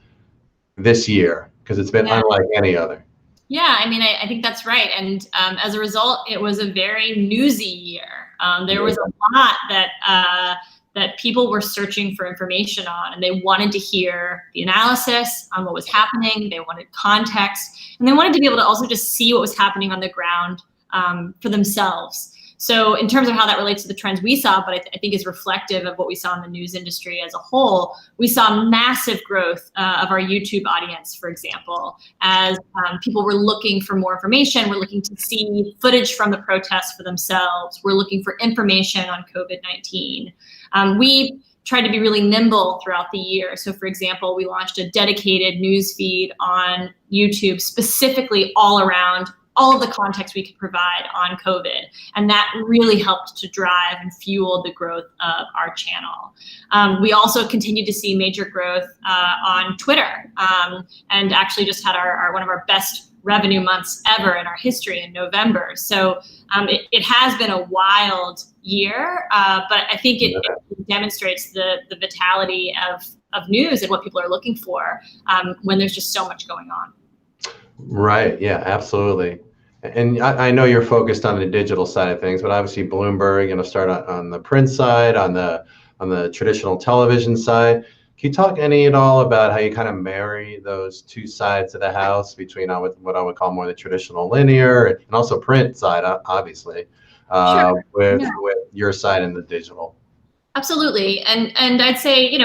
Speaker 3: this year, because it's been unlike any other.
Speaker 4: Yeah, I mean, I think that's right. And as a result, it was a very newsy year. There was a lot that people were searching for information on, and they wanted to hear the analysis on what was happening. They wanted context, and they wanted to be able to also just see what was happening on the ground for themselves. So in terms of how that relates to the trends we saw, but I think is reflective of what we saw in the news industry as a whole, we saw massive growth of our YouTube audience, for example, as people were looking for more information. We're looking to see footage from the protests for themselves. We're looking for information on COVID-19. We tried to be really nimble throughout the year. So for example, we launched a dedicated news feed on YouTube specifically all around all of the context we could provide on COVID. And that really helped to drive and fuel the growth of our channel. We also continued to see major growth on Twitter, and actually just had our one of our best revenue months ever in our history in November. So it has been a wild year, but I think it demonstrates the vitality of news and what people are looking for when there's just so much going on.
Speaker 3: Right. Yeah, absolutely. And I know you're focused on the digital side of things, but obviously Bloomberg, start on the print side, on the traditional television side. Can you talk any at all about how you kind of marry those two sides of the house between what I would call more the traditional linear and also print side, obviously,
Speaker 4: Sure.
Speaker 3: with your side and the digital?
Speaker 4: Absolutely. And I'd say,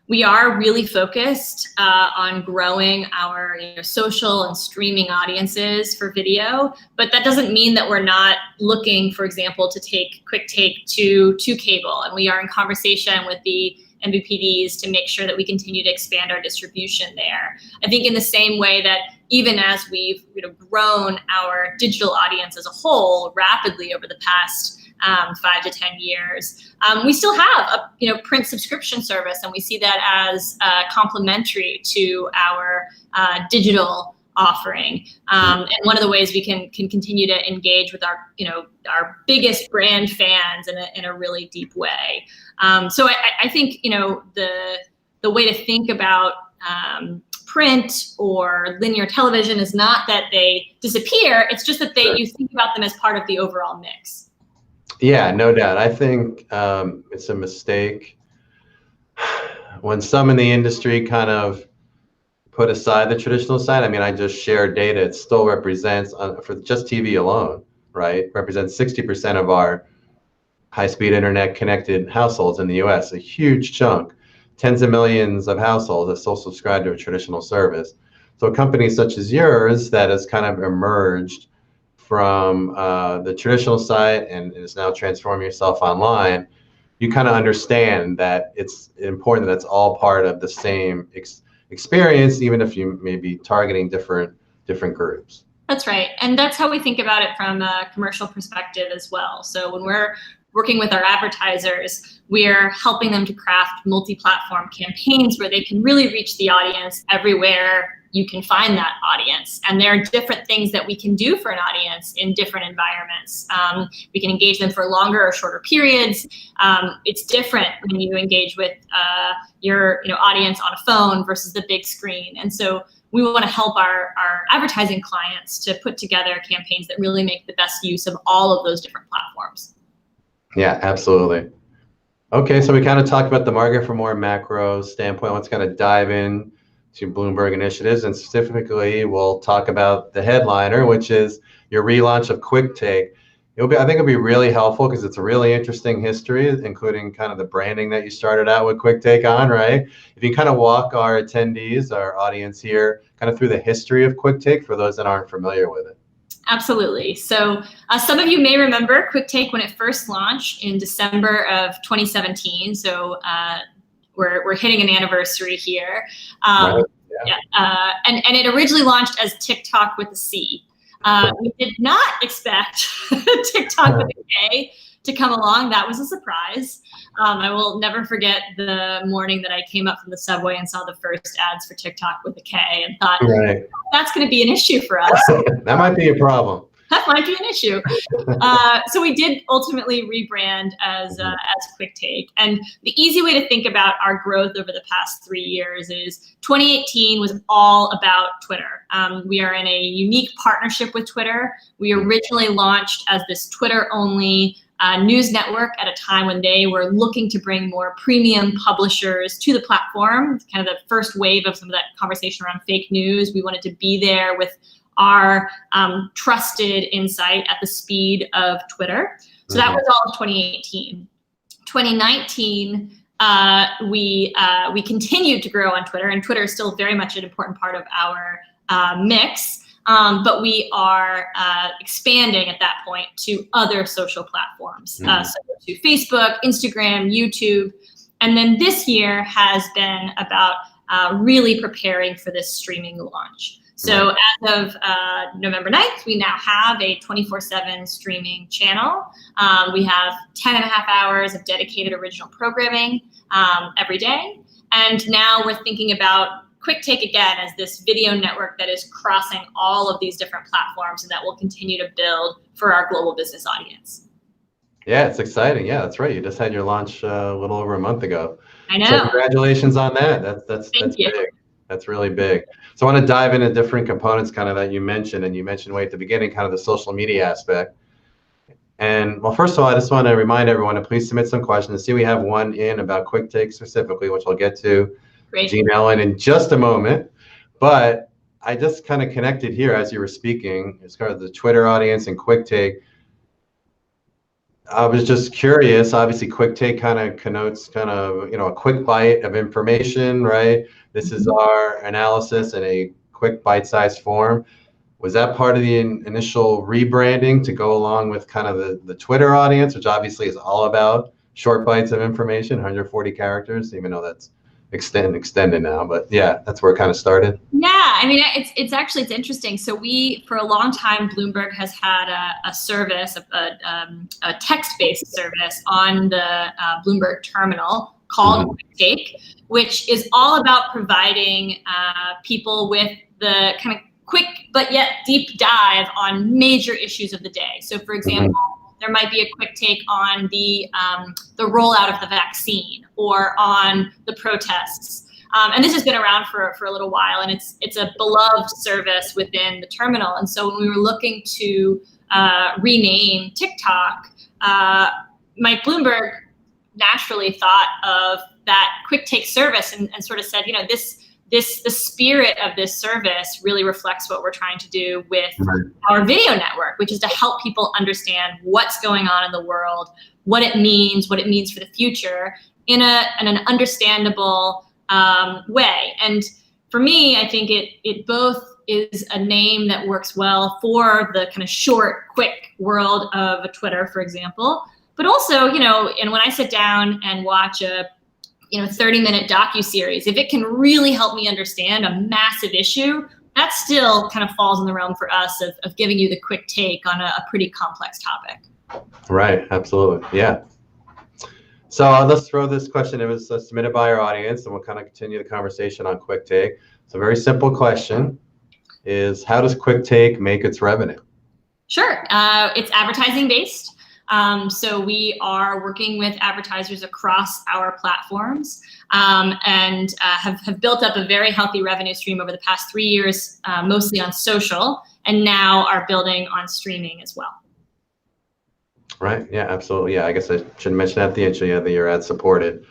Speaker 4: we are really focused on growing our social and streaming audiences for video, but that doesn't mean that we're not looking, for example, to take QuickTake to cable. And we are in conversation with the MVPDs to make sure that we continue to expand our distribution there. I think in the same way that even as we've grown our digital audience as a whole rapidly over the past 5 to 10 years, we still have a print subscription service, and we see that as complementary to our digital offering. And one of the ways we can continue to engage with our biggest brand fans in a really deep way. So I think the way to think about print or linear television is not that they disappear. It's just that you think about them as part of the overall mix.
Speaker 3: Yeah, no doubt. I think it's a mistake when some in the industry kind of put aside the traditional side. I mean, I just shared data. It still represents, for just TV alone, right, represents 60% of our high-speed internet connected households in the US, a huge chunk. Tens of millions of households that still subscribe to a traditional service. So companies such as yours that has kind of emerged from the traditional side and is now transforming yourself online, you kind of understand that it's important that it's all part of the same experience, even if you may be targeting different groups.
Speaker 4: That's right. And that's how we think about it from a commercial perspective as well. So when we're working with our advertisers, we're helping them to craft multi-platform campaigns where they can really reach the audience everywhere you can find that audience. And there are different things that we can do for an audience in different environments. We can engage them for longer or shorter periods. It's different when you engage with your audience on a phone versus the big screen. And so we want to help our advertising clients to put together campaigns that really make the best use of all of those different platforms.
Speaker 3: Yeah, absolutely. Okay, so we kind of talked about the market from more macro standpoint. Let's kind of dive in to Bloomberg initiatives, and specifically we'll talk about the headliner, which is your relaunch of QuickTake. I think it'll be really helpful because it's a really interesting history, including kind of the branding that you started out with QuickTake on, right? If you kind of walk our attendees, our audience here, kind of through the history of QuickTake for those that aren't familiar with it.
Speaker 4: Absolutely. So some of you may remember QuickTake when it first launched in December of 2017. So we're hitting an anniversary here.
Speaker 3: Right.
Speaker 4: And it originally launched as TikTok with a C. We did not expect TikTok with a K to come along. That was a surprise. I will never forget the morning that I came up from the subway and saw the first ads for TikTok with a K and thought,
Speaker 3: right,
Speaker 4: that's going to be an issue for us.
Speaker 3: That might be a problem.
Speaker 4: That might be an issue. So we did ultimately rebrand as QuickTake. And the easy way to think about our growth over the past 3 years is 2018 was all about Twitter. We are in a unique partnership with Twitter. We originally launched as this Twitter-only news network at a time when they were looking to bring more premium publishers to the platform, kind of the first wave of some of that conversation around fake news. We wanted to be there with our trusted insight at the speed of Twitter. So that was all of 2018. 2019, we continued to grow on Twitter, and Twitter is still very much an important part of our mix. But we are expanding at that point to other social platforms, so to Facebook, Instagram, YouTube. And then this year has been about really preparing for this streaming launch. So as of November 9th, we now have a 24/7 streaming channel. We have 10.5 hours of dedicated original programming every day. And now we're thinking about QuickTake again as this video network that is crossing all of these different platforms and that will continue to build for our global business audience.
Speaker 3: Yeah, it's exciting. Yeah, that's right. You just had your launch a little over a month ago.
Speaker 4: I know.
Speaker 3: So congratulations on that. That's
Speaker 4: Thank you.
Speaker 3: big. That's really big. So I want to dive into different components kind of that you mentioned, and you mentioned way at the beginning, kind of the social media aspect. And well, first of all, I just want to remind everyone to please submit some questions. See, we have one in about QuickTake specifically, which I'll get to, Gene Ellen, in just a moment. But I just kind of connected here as you were speaking, as kind of the Twitter audience and QuickTake. I was just curious. Obviously, QuickTake kind of connotes kind of, a quick bite of information, right? This is our analysis in a quick bite-sized form. Was that part of the initial rebranding to go along with kind of the Twitter audience, which obviously is all about short bites of information, 140 characters, even though that's extended now, but yeah, that's where it kind of started.
Speaker 4: Yeah, I mean, it's interesting. So for a long time, Bloomberg has had a service, a text-based service on the Bloomberg terminal called QuickTake, which is all about providing people with the kind of quick but yet deep dive on major issues of the day. So for example, there might be a quick take on the rollout of the vaccine or on the protests. And this has been around for a little while, and it's a beloved service within the terminal. And so when we were looking to rename TikTok, Mike Bloomberg naturally thought of that quick take service and sort of said, the spirit of this service really reflects what we're trying to do with our video network, which is to help people understand what's going on in the world, what it means for the future in an understandable way. And for me, I think it both is a name that works well for the kind of short, quick world of a Twitter, for example, but also, and when I sit down and watch a 30-minute docuseries, if it can really help me understand a massive issue, that still kind of falls in the realm for us of giving you the quick take on a pretty complex topic.
Speaker 3: Right, absolutely, yeah. So let's throw this question. It was submitted by our audience, and we'll kind of continue the conversation on QuickTake. So a very simple question is, how does QuickTake make its revenue?
Speaker 4: Sure, it's advertising based. So we are working with advertisers across our platforms and have built up a very healthy revenue stream over the past 3 years, mostly on social, and now are building on streaming as well.
Speaker 3: Right. Yeah, absolutely. Yeah, I guess I should mention at the intro, that you're ad supported.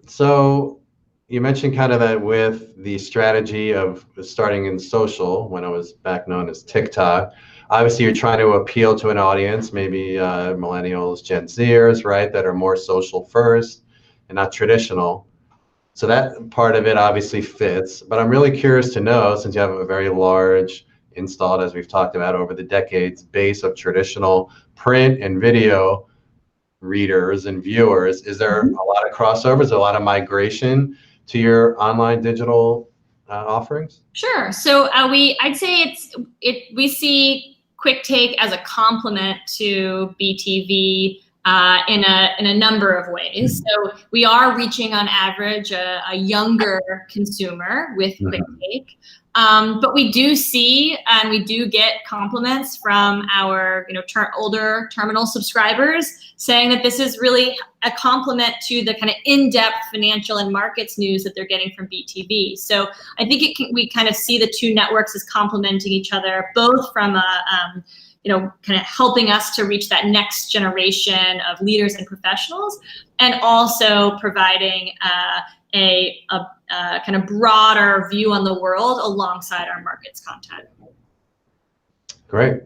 Speaker 3: So you mentioned kind of that with the strategy of starting in social when it was back known as TikTok. Obviously, you're trying to appeal to an audience, maybe millennials, Gen Zers, right, that are more social first and not traditional. So that part of it obviously fits. But I'm really curious to know, since you have a very large installed, as we've talked about over the decades, base of traditional print and video readers and viewers, is there a lot of crossovers, a lot of migration to your online digital offerings?
Speaker 4: Sure. So I'd say we see QuickTake as a complement to BTV in a number of ways. So we are reaching on average a younger consumer with QuickTake. But we do see and we do get compliments from our older terminal subscribers saying that this is really a complement to the kind of in-depth financial and markets news that they're getting from BTV. So I think we kind of see the two networks as complementing each other, both from a kind of helping us to reach that next generation of leaders and professionals, and also providing a kind of broader view on the world alongside our markets content.
Speaker 3: Great.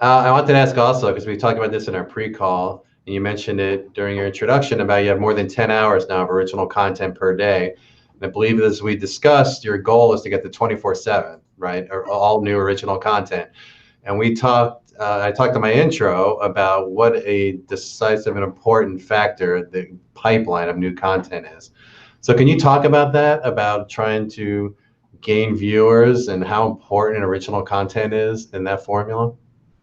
Speaker 3: I wanted to ask also, because we talked about this in our pre-call, and you mentioned it during your introduction about you have more than 10 hours now of original content per day. And I believe, as we discussed, your goal is to get to 24/7, right? Or all new original content. And we talked I talked in my intro about what a decisive and important factor the pipeline of new content is. So can you talk about that, about trying to gain viewers and how important original content is in that formula?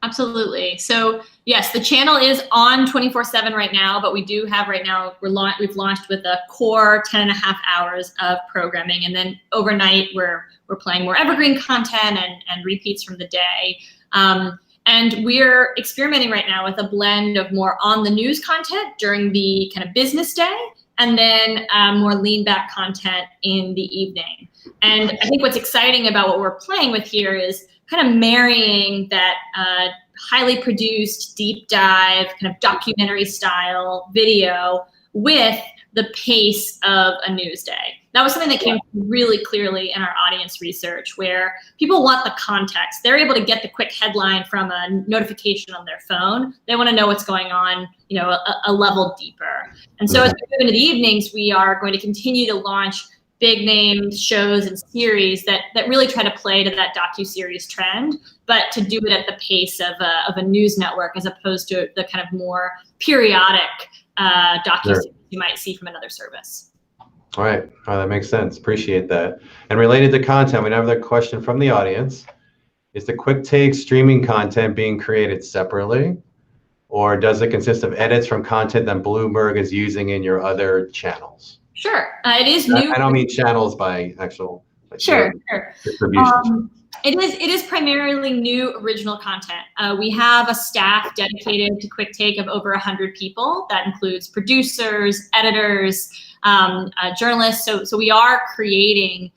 Speaker 4: Absolutely. So yes, the channel is on 24/7 right now, but we do have right now, we've launched with a core 10.5 hours of programming. And then overnight, we're playing more evergreen content and repeats from the day. And we're experimenting right now with a blend of more on the news content during the kind of business day, and then more lean back content in the evening. And I think what's exciting about what we're playing with here is kind of marrying that highly produced, deep dive, kind of documentary style video with the pace of a news day. That was something that came really clearly in our audience research, where people want the context. They're able to get the quick headline from a notification on their phone. They want to know what's going on, you know, a level deeper. And so as we move into the evenings, we are going to continue to launch big name shows and series that really try to play to that docuseries trend, but to do it at the pace of a news network, as opposed to the kind of more periodic docuseries you might see from another service.
Speaker 3: All right. Oh, that makes sense. Appreciate that. And related to content, we have another question from the audience. Is the Quick Take streaming content being created separately, or does it consist of edits from content that Bloomberg is using in your other channels?
Speaker 4: Sure. It is new.
Speaker 3: I don't mean channels by actual
Speaker 4: sure.
Speaker 3: distribution.
Speaker 4: It is primarily new original content. We have a staff dedicated to Quick Take of over 100 people. That includes producers, editors, journalists. So we are creating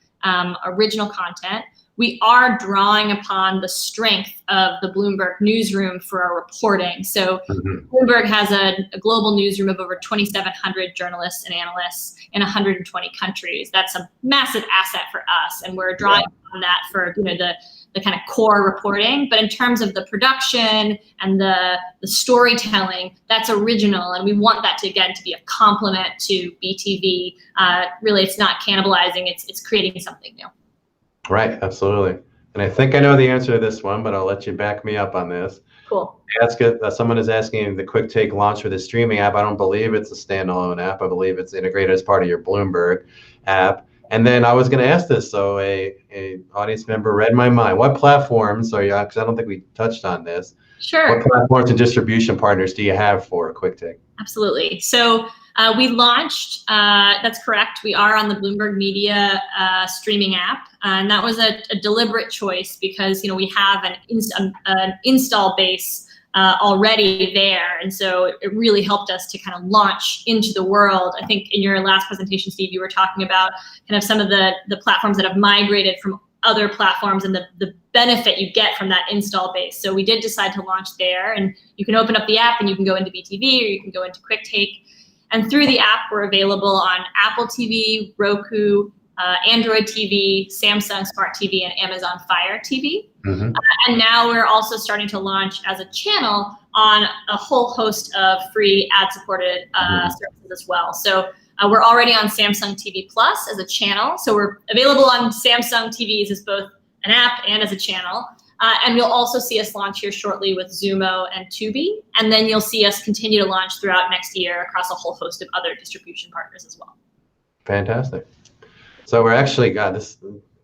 Speaker 4: original content. We are drawing upon the strength of the Bloomberg newsroom for our reporting. So Bloomberg has a global newsroom of over 2,700 journalists and analysts in 120 countries. That's a massive asset for us, and we're drawing on that for, you know, the kind of core reporting. But in terms of the production and the storytelling, that's original, and we want that to be a complement to BTV. Really, it's not cannibalizing; it's creating something new.
Speaker 3: Right, absolutely. And I think I know the answer to this one, but I'll let you back me up on this.
Speaker 4: Cool.
Speaker 3: Someone is asking if the Quick Take launch for the streaming app. I don't believe it's a standalone app. I believe it's integrated as part of your Bloomberg app. And then I was going to ask this, so a audience member read my mind. What platforms are you, because I don't think we touched on this.
Speaker 4: Sure.
Speaker 3: What platforms and distribution partners do you have for Quick Take?
Speaker 4: Absolutely. So we launched, that's correct, we are on the Bloomberg Media streaming app. And that was a deliberate choice because, you know, we have an install base already there. And so it really helped us to kind of launch into the world. I think in your last presentation, Steve, you were talking about kind of some of the platforms that have migrated from other platforms and the benefit you get from that install base. So we did decide to launch there, and you can open up the app and you can go into BTV or you can go into Quick Take. And through the app, we're available on Apple TV, Roku, Android TV, Samsung Smart TV, and Amazon Fire TV. And now we're also starting to launch as a channel on a whole host of free ad-supported services as well. So we're already on Samsung TV Plus as a channel. So we're available on Samsung TVs as both an app and as a channel. And you'll also see us launch here shortly with Xumo and Tubi. And then you'll see us continue to launch throughout next year across a whole host of other distribution partners as well.
Speaker 3: Fantastic. So we're actually, God, this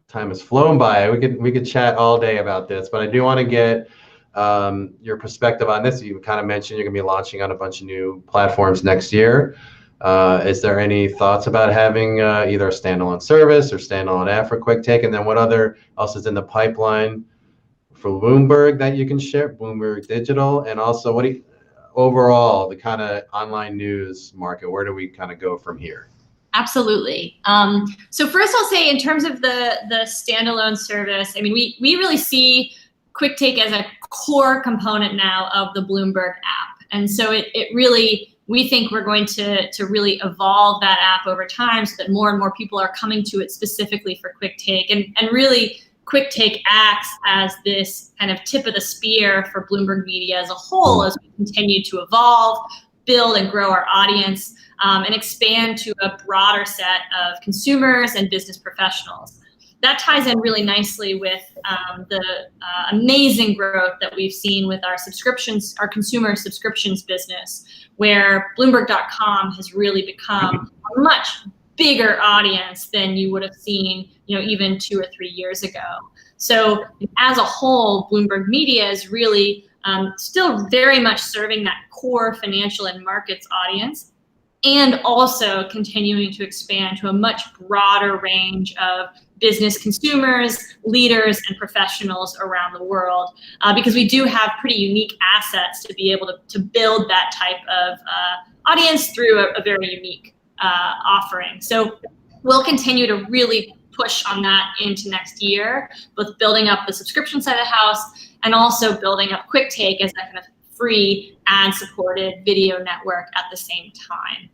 Speaker 3: time has flown by. We could chat all day about this, but I do want to get your perspective on this. You kind of mentioned you're going to be launching on a bunch of new platforms next year. Is there any thoughts about having either a standalone service or standalone app for Quick Take? And then what else is in the pipeline for Bloomberg that you can share, Bloomberg Digital? And also overall, the kind of online news market, where do we kind of go from here?
Speaker 4: Absolutely. So first I'll say in terms of the standalone service, I mean, we really see Quick Take as a core component now of the Bloomberg app. And so it really, we think we're going to really evolve that app over time so that more and more people are coming to it specifically for Quick Take. And really, Quick Take acts as this kind of tip of the spear for Bloomberg Media as a whole as we continue to evolve, build and grow our audience, and expand to a broader set of consumers and business professionals. that ties in really nicely with the amazing growth that we've seen with our subscriptions, our consumer subscriptions business, where Bloomberg.com has really become a much bigger audience than you would have seen, even 2 or 3 years ago. So as a whole, Bloomberg Media is really still very much serving that core financial and markets audience, and also continuing to expand to a much broader range of business consumers, leaders, and professionals around the world, because we do have pretty unique assets to be able to build that type of audience through a very unique offering. So we'll continue to really push on that into next year, both building up the subscription side of the house and also building up QuickTake as that kind of free ad-supported video network at the same time.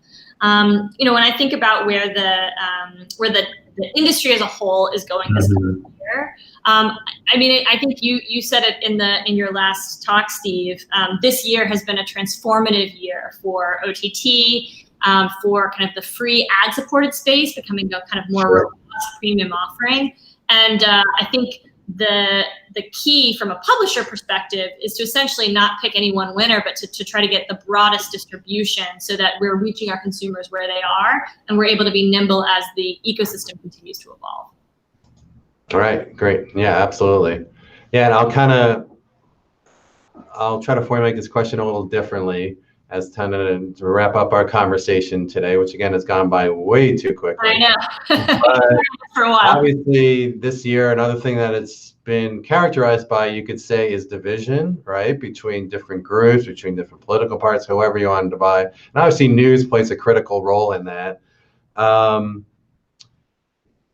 Speaker 4: When I think about where the industry as a whole is going this year, I think you said it in your last talk, Steve. This year has been a transformative year for OTT, for kind of the free ad-supported space becoming a kind of more robust premium offering. And I think the key from a publisher perspective is to essentially not pick any one winner, but to try to get the broadest distribution so that we're reaching our consumers where they are, and we're able to be nimble as the ecosystem continues to evolve.
Speaker 3: All right, great. Yeah, absolutely. Yeah, and I'll try to formulate this question a little differently as to wrap up our conversation today, which again has gone by way too quickly.
Speaker 4: I know. For a while.
Speaker 3: Obviously, this year, another thing that it's been characterized by, you could say, is division, right? Between different groups, between different political parties, however you want to divide. And obviously, news plays a critical role in that.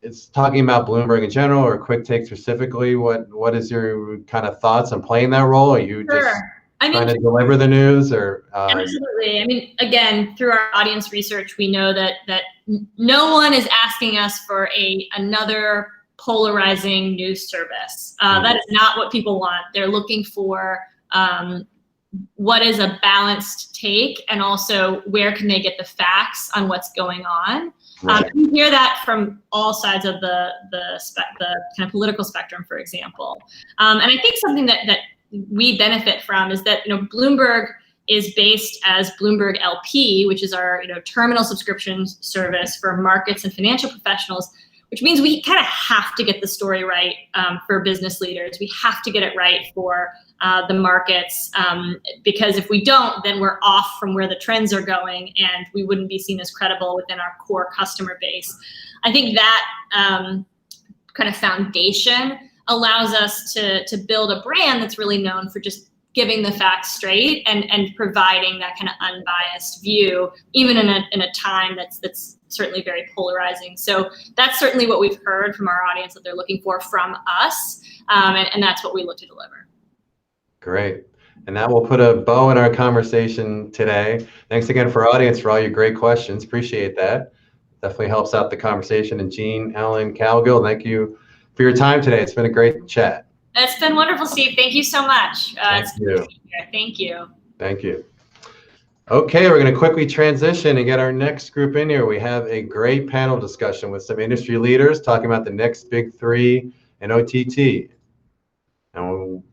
Speaker 3: It's talking about Bloomberg in general or QuickTake specifically. What is your kind of thoughts on playing that role? Are you just trying to deliver the news, or
Speaker 4: absolutely. Again, through our audience research, we know that no one is asking us for another polarizing news service. That is not what people want. They're looking for what is a balanced take, and also where can they get the facts on what's going on.
Speaker 3: Right.
Speaker 4: You hear that from all sides of the kind of political spectrum, for example. And I think something that we benefit from is that Bloomberg is based as Bloomberg LP, which is our terminal subscription service for markets and financial professionals, which means we kind of have to get the story right for business leaders. We have to get it right for the markets, because if we don't, then we're off from where the trends are going, and we wouldn't be seen as credible within our core customer base. I think that kind of foundation allows us to build a brand that's really known for just giving the facts straight and providing that kind of unbiased view, even in a time that's certainly very polarizing. So that's certainly what we've heard from our audience that they're looking for from us, and that's what we look to deliver.
Speaker 3: Great. And that will put a bow in our conversation today. Thanks again for our audience for all your great questions. Appreciate that. Definitely helps out the conversation. And Jean, Ellen, Calgill, thank you for your time today. It's been a great chat.
Speaker 4: It's been wonderful, Steve. Thank you so much.
Speaker 3: Thank you.
Speaker 4: Thank you.
Speaker 3: Thank you. Okay, we're going to quickly transition and get our next group in here. We have a great panel discussion with some industry leaders talking about the next big three in OTT. And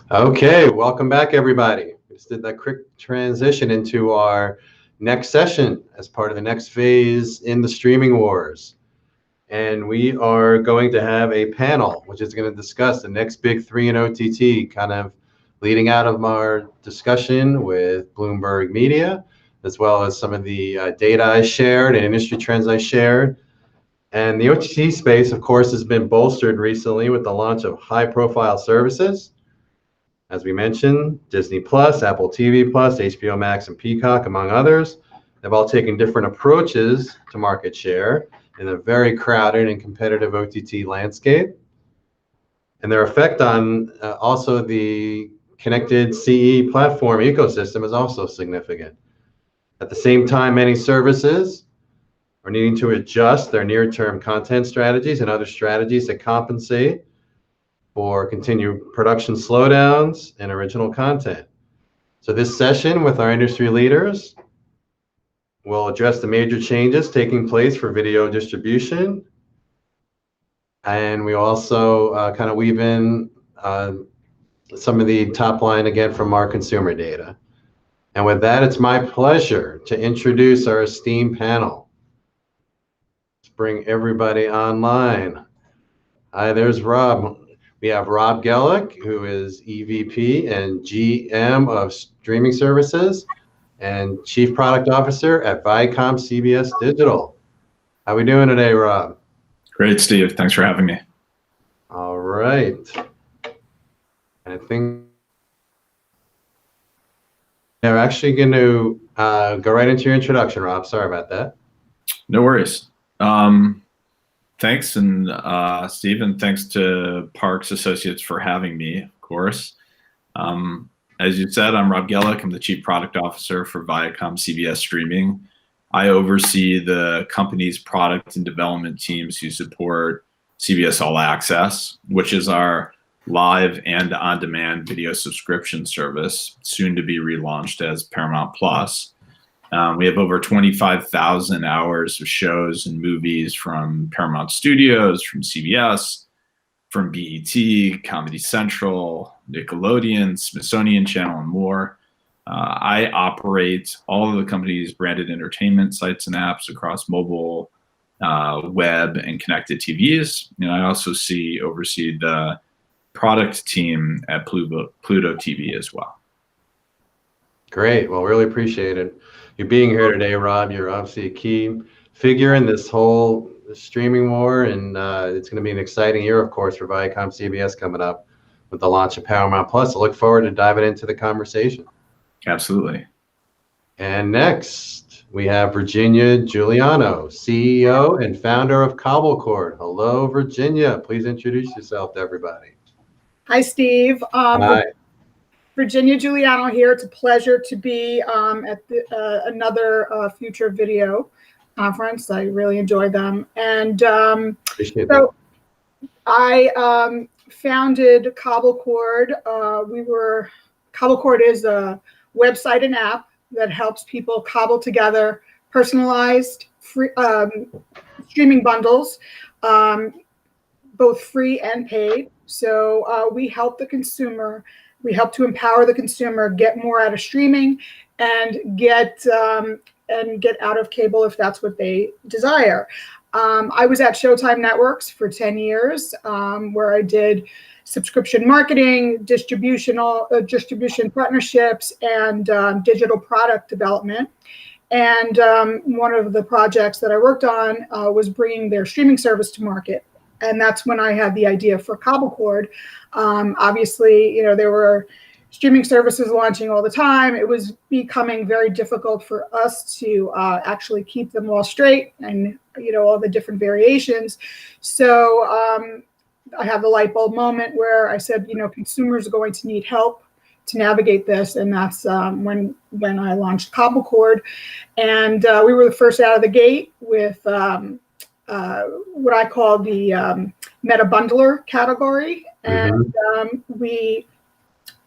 Speaker 3: Okay, welcome back, everybody. We just did that quick transition into our next session as part of the next phase in the streaming wars. And we are going to have a panel, which is going to discuss the next big three in OTT, kind of leading out of our discussion with Bloomberg Media, as well as some of the data I shared and industry trends I shared. And the OTT space, of course, has been bolstered recently with the launch of high-profile services. As we mentioned, Disney Plus, Apple TV Plus, HBO Max, and Peacock, among others, have all taken different approaches to market share in a very crowded and competitive OTT landscape. And their effect on also the connected CE platform ecosystem is also significant. At the same time, many services are needing to adjust their near-term content strategies and other strategies that compensate for continued production slowdowns and original content. So this session with our industry leaders will address the major changes taking place for video distribution. And we also kind of weave in some of the top line again from our consumer data. And with that, it's my pleasure to introduce our esteemed panel. Let's bring everybody online. Hi, there's Rob. We have Rob Gellick, who is EVP and GM of Streaming Services and Chief Product Officer at Viacom CBS Digital. How are we doing today, Rob?
Speaker 5: Great, Steve. Thanks for having me.
Speaker 3: All right. I think we're actually going to go right into your introduction, Rob. Sorry about that.
Speaker 5: No worries. Thanks, and Steve, and thanks to Parks Associates for having me, of course. As you said, I'm Rob Gellick. I'm the Chief Product Officer for Viacom CBS Streaming. I oversee the company's product and development teams who support CBS All Access, which is our live and on-demand video subscription service, soon to be relaunched as Paramount Plus. We have over 25,000 hours of shows and movies from Paramount Studios, from CBS, from BET, Comedy Central, Nickelodeon, Smithsonian Channel, and more. I operate all of the company's branded entertainment sites and apps across mobile, web, and connected TVs. And I also oversee the product team at Pluto TV as well.
Speaker 3: Great. Well, really appreciate it. You being here today, Rob. You're obviously a key figure in this whole streaming war, and it's going to be an exciting year, of course, for Viacom CBS coming up with the launch of Paramount Plus. I look forward to diving into the conversation.
Speaker 5: Absolutely.
Speaker 3: And next, we have Virginia Giuliano, CEO and founder of Cobblecord. Hello, Virginia. Please introduce yourself to everybody.
Speaker 6: Hi, Steve.
Speaker 3: Hi.
Speaker 6: Virginia Giuliano here. It's a pleasure to be at another Future Video conference. I really enjoyed them. And
Speaker 3: Appreciate that.
Speaker 6: I founded Cobblecord. Cobblecord is a website and app that helps people cobble together personalized free, streaming bundles, both free and paid. So we help the consumer. We help to empower the consumer, get more out of streaming, and get out of cable if that's what they desire. I was at Showtime Networks for 10 years, where I did subscription marketing, distribution partnerships, and digital product development. And one of the projects that I worked on was bringing their streaming service to market. And that's when I had the idea for Cobblecord. Obviously, there were streaming services launching all the time. It was becoming very difficult for us to actually keep them all straight and, all the different variations. So I had the light bulb moment where I said, consumers are going to need help to navigate this. And that's when I launched Cobblecord. And we were the first out of the gate with what I call the meta bundler category. And we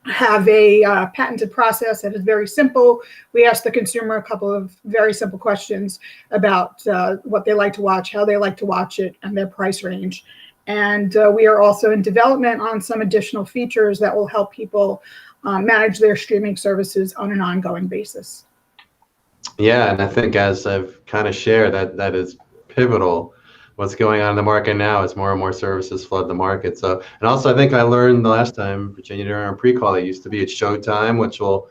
Speaker 6: have a patented process that is very simple. We ask the consumer a couple of very simple questions about what they like to watch, how they like to watch it, and their price range. And we are also in development on some additional features that will help people manage their streaming services on an ongoing basis.
Speaker 3: Yeah, and I think as I've kind of shared, that is pivotal. What's going on in the market now is more and more services flood the market. So, and also I think I learned the last time, Virginia, during our pre-call, it used to be at Showtime, which will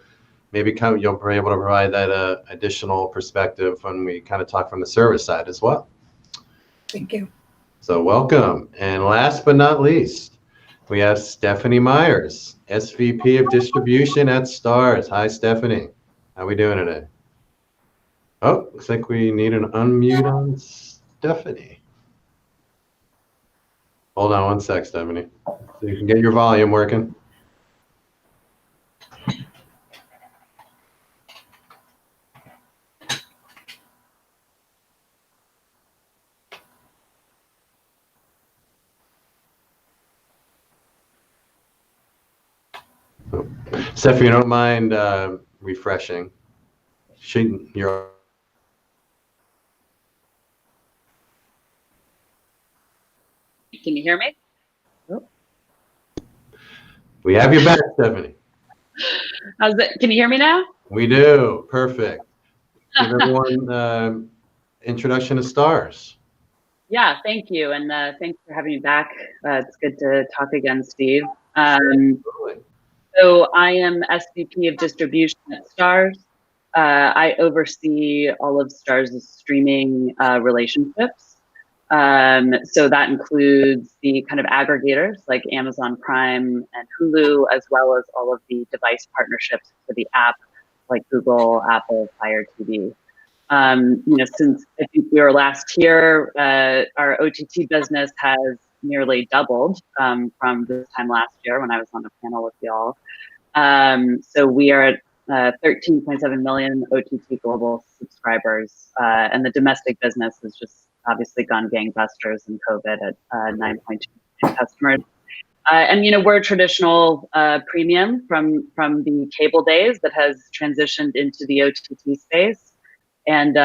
Speaker 3: maybe you'll be able to provide that additional perspective when we kind of talk from the service side as well.
Speaker 6: Thank you.
Speaker 3: So welcome. And last but not least, we have Stephanie Myers, SVP of Distribution at Starz. Hi, Stephanie. How are we doing today? Oh, looks like we need an unmute on Stephanie. Hold on one sec, Stephanie. So you can get your volume working. Steph, if you don't mind refreshing. You're
Speaker 7: Can you hear me?
Speaker 3: We have you back, Stephanie.
Speaker 7: How's it? Can you hear me now?
Speaker 3: We do. Perfect. Give everyone introduction to Starz.
Speaker 7: Yeah, thank you. And thanks for having me back. It's good to talk again, Steve. So I am SVP of Distribution at Starz. I oversee all of Starz' streaming relationships. So that includes the kind of aggregators like Amazon Prime and Hulu, as well as all of the device partnerships for the app like Google, Apple, Fire TV. Since I think we were last here, our OTT business has nearly doubled from this time last year when I was on a panel with y'all. So we are at 13.7 million OTT global subscribers, and the domestic business has just obviously gone gangbusters in COVID at 9.2 million customers. And we're a traditional premium from the cable days that has transitioned into the OTT space. And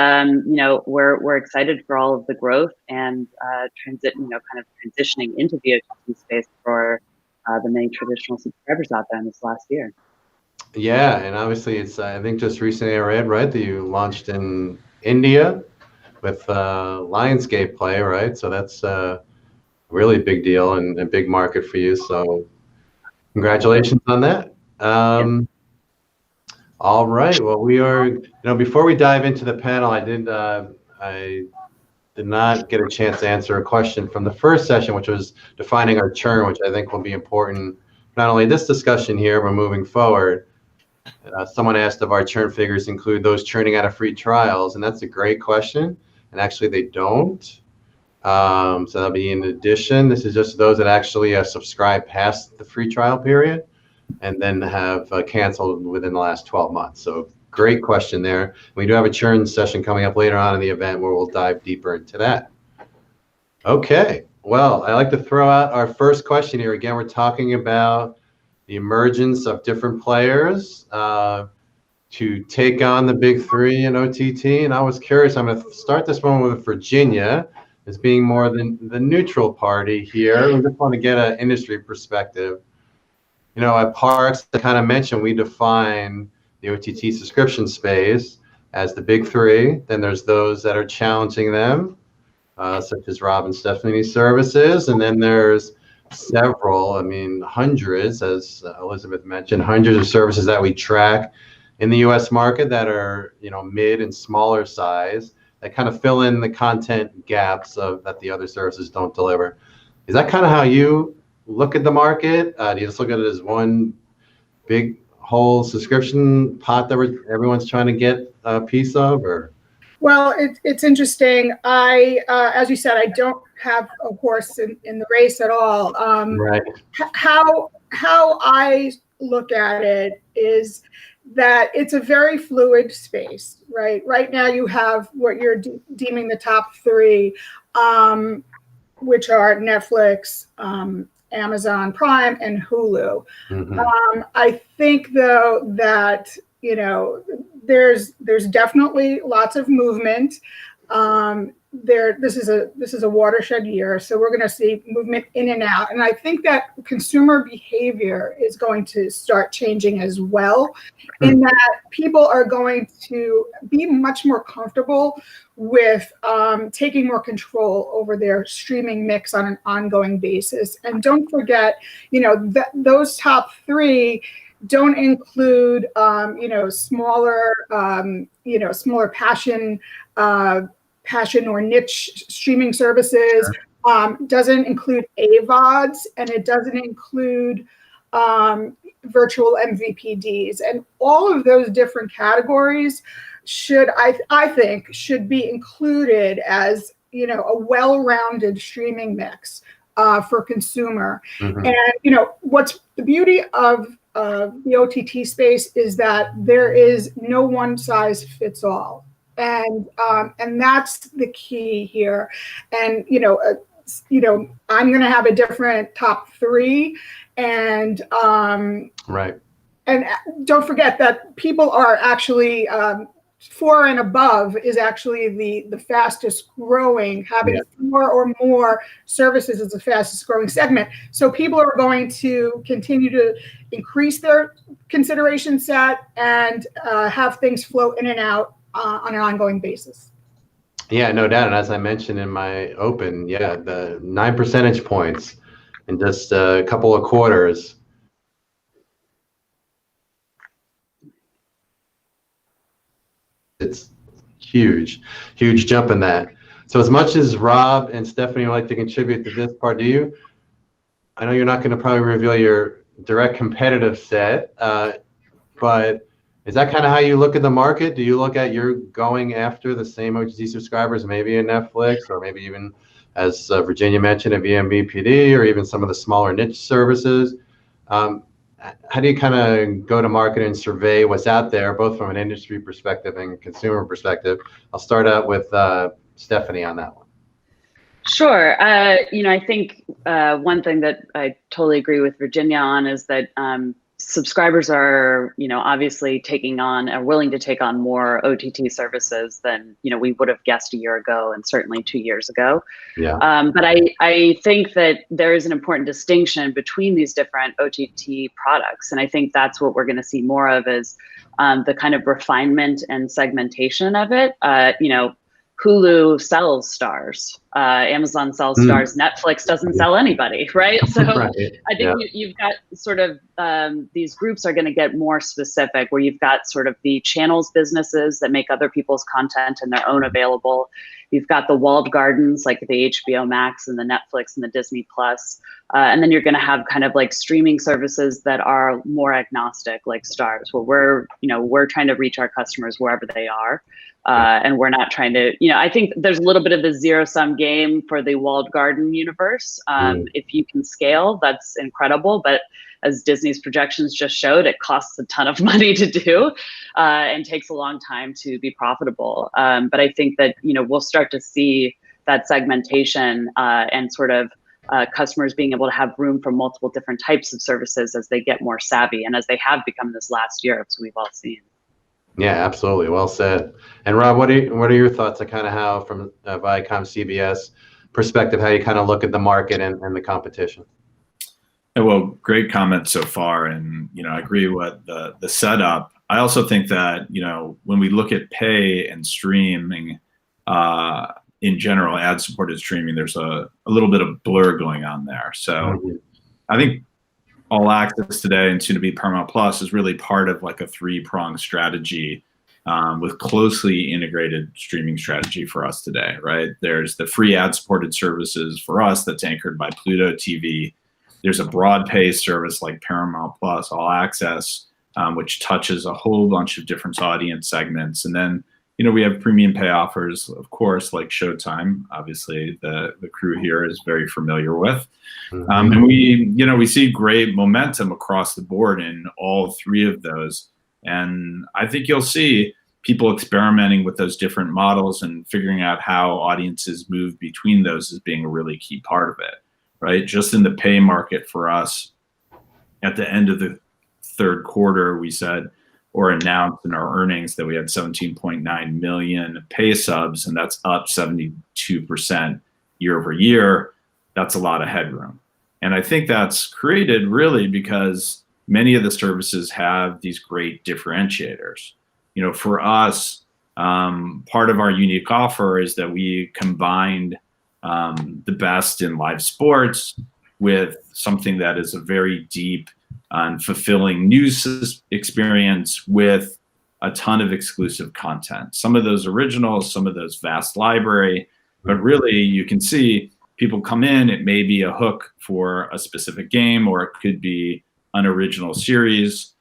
Speaker 7: we're excited for all of the growth and kind of transitioning into the OTT space for the many traditional subscribers out there in this last year.
Speaker 3: Yeah, and obviously it's I think just recently I read that you launched in India with Lionsgate Play, right? So that's a really big deal and a big market for you. So congratulations on that. All right. Well, we are, before we dive into the panel, I did not get a chance to answer a question from the first session, which was defining our churn, which I think will be important, not only this discussion here, but moving forward. Someone asked if our churn figures include those churning out of free trials, and that's a great question. And actually they don't. So that'll be in addition. This is just those that actually subscribe past the free trial period and then have canceled within the last 12 months. So great question there. We do have a churn session coming up later on in the event where we'll dive deeper into that. Okay, well, I like to throw out our first question here. Again, we're talking about the emergence of different players to take on the big three in OTT. And I was curious, I'm gonna start this one with Virginia as being more than the neutral party here. We just want to get an industry perspective. At Parks, I kind of mentioned we define the OTT subscription space as the big three. Then there's those that are challenging them, such as Rob and Stephanie's services. And then there's several, hundreds, as Elizabeth mentioned, hundreds of services that we track in the US market that are, mid and smaller size that kind of fill in the content gaps that the other services don't deliver. Is that kind of how you look at the market? Do you just look at it as one big whole subscription pot that everyone's trying to get a piece of, or?
Speaker 6: Well, it's interesting. As you said, I don't have a horse in the race at all.
Speaker 3: Right.
Speaker 6: How I look at it is that it's a very fluid space, right? Right now you have what you're deeming the top three, which are Netflix, Amazon Prime, and Hulu. Mm-hmm. I think though that there's definitely lots of movement. this is a watershed year, so we're going to see movement in and out, and I think that consumer behavior is going to start changing as well, in that people are going to be much more comfortable with taking more control over their streaming mix on an ongoing basis. And don't forget, those top three don't include smaller passion or niche streaming services. Doesn't include AVODs, and it doesn't include virtual MVPDs, and all of those different categories I think should be included as a well-rounded streaming mix for consumer. And what's the beauty of the OTT space is that there is no one size fits all, and that's the key here. And I'm going to have a different top three, and
Speaker 3: right.
Speaker 6: And don't forget that people are actually 4 and above is actually the fastest growing. Having 4 or more services is the fastest growing segment. So people are going to continue to increase their consideration set and have things flow in and out on an ongoing basis.
Speaker 3: Yeah, no doubt. And as I mentioned in my open, the 9 percentage points in just a couple of quarters. It's huge jump in that. So as much as Rob and Stephanie would like to contribute to this part, I know you're not going to probably reveal your direct competitive set, but is that kind of how you look at the market? Do you look at you're going after the same OTT subscribers, maybe in Netflix, or maybe even, as Virginia mentioned, a vMVPD, or even some of the smaller niche services? How do you kind of go to market and survey what's out there, both from an industry perspective and consumer perspective? I'll start out with Stephanie on that one.
Speaker 7: Sure. I think one thing that I totally agree with Virginia on is that subscribers are, obviously willing to take on more OTT services than, we would have guessed a year ago and certainly 2 years ago.
Speaker 3: Yeah.
Speaker 7: But I think that there is an important distinction between these different OTT products. And I think that's what we're going to see more of is the kind of refinement and segmentation of it. Hulu sells stars, Amazon sells stars, Netflix doesn't sell anybody, right? So
Speaker 3: Right.
Speaker 7: I think you've got sort of these groups are going to get more specific, where you've got sort of the channels businesses that make other people's content and their own available. You've got the walled gardens like the HBO Max and the Netflix and the Disney Plus. And then you're going to have kind of like streaming services that are more agnostic, like Starz, where we're trying to reach our customers wherever they are. And we're not trying to, I think there's a little bit of a zero-sum game for the walled garden universe. If you can scale, that's incredible. But as Disney's projections just showed, it costs a ton of money to do and takes a long time to be profitable. But I think that, we'll start to see that segmentation and sort of customers being able to have room for multiple different types of services as they get more savvy and as they have become this last year, as we've all seen.
Speaker 3: Yeah, absolutely. Well said. And Rob, what are your thoughts on kind of how, from Viacom CBS perspective, how you kind of look at the market and the competition?
Speaker 5: Well, great comments so far, and I agree with the setup. I also think that when we look at pay and streaming in general, ad-supported streaming, there's a little bit of blur going on there. So I think All Access today and soon to be Paramount Plus is really part of like a 3-pronged strategy with closely integrated streaming strategy for us today, right? There's the free ad-supported services for us that's anchored by Pluto TV. There's a broad pay service like Paramount Plus, All Access, which touches a whole bunch of different audience segments. And then, we have premium pay offers, of course, like Showtime. Obviously, the crew here is very familiar with. And we see great momentum across the board in all 3 of those. And I think you'll see people experimenting with those different models and figuring out how audiences move between those as being a really key part of it, right? Just in the pay market for us, at the end of the third quarter, we said or announced in our earnings that we had 17.9 million pay subs, and that's up 72% year over year. That's a lot of headroom. And I think that's created really because many of the services have these great differentiators. You know, for us, part of our unique offer is that we combined the best in live sports with something that is a very deep and fulfilling news experience with a ton of exclusive content. Some of those originals, some of those vast library, but really you can see people come in, it may be a hook for a specific game, or it could be an original series.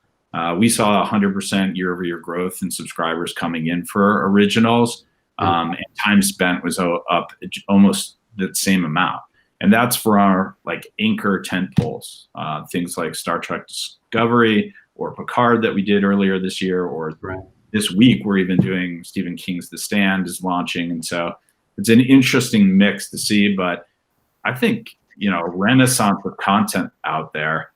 Speaker 5: We saw 100% year-over-year growth in subscribers coming in for originals, and time spent was up almost the same amount. And that's for our like anchor tentpoles, things like Star Trek Discovery or Picard that we did earlier this year, or this week we're even doing Stephen King's The Stand is launching. And so it's an interesting mix to see, but I think, you know, renaissance of content out there.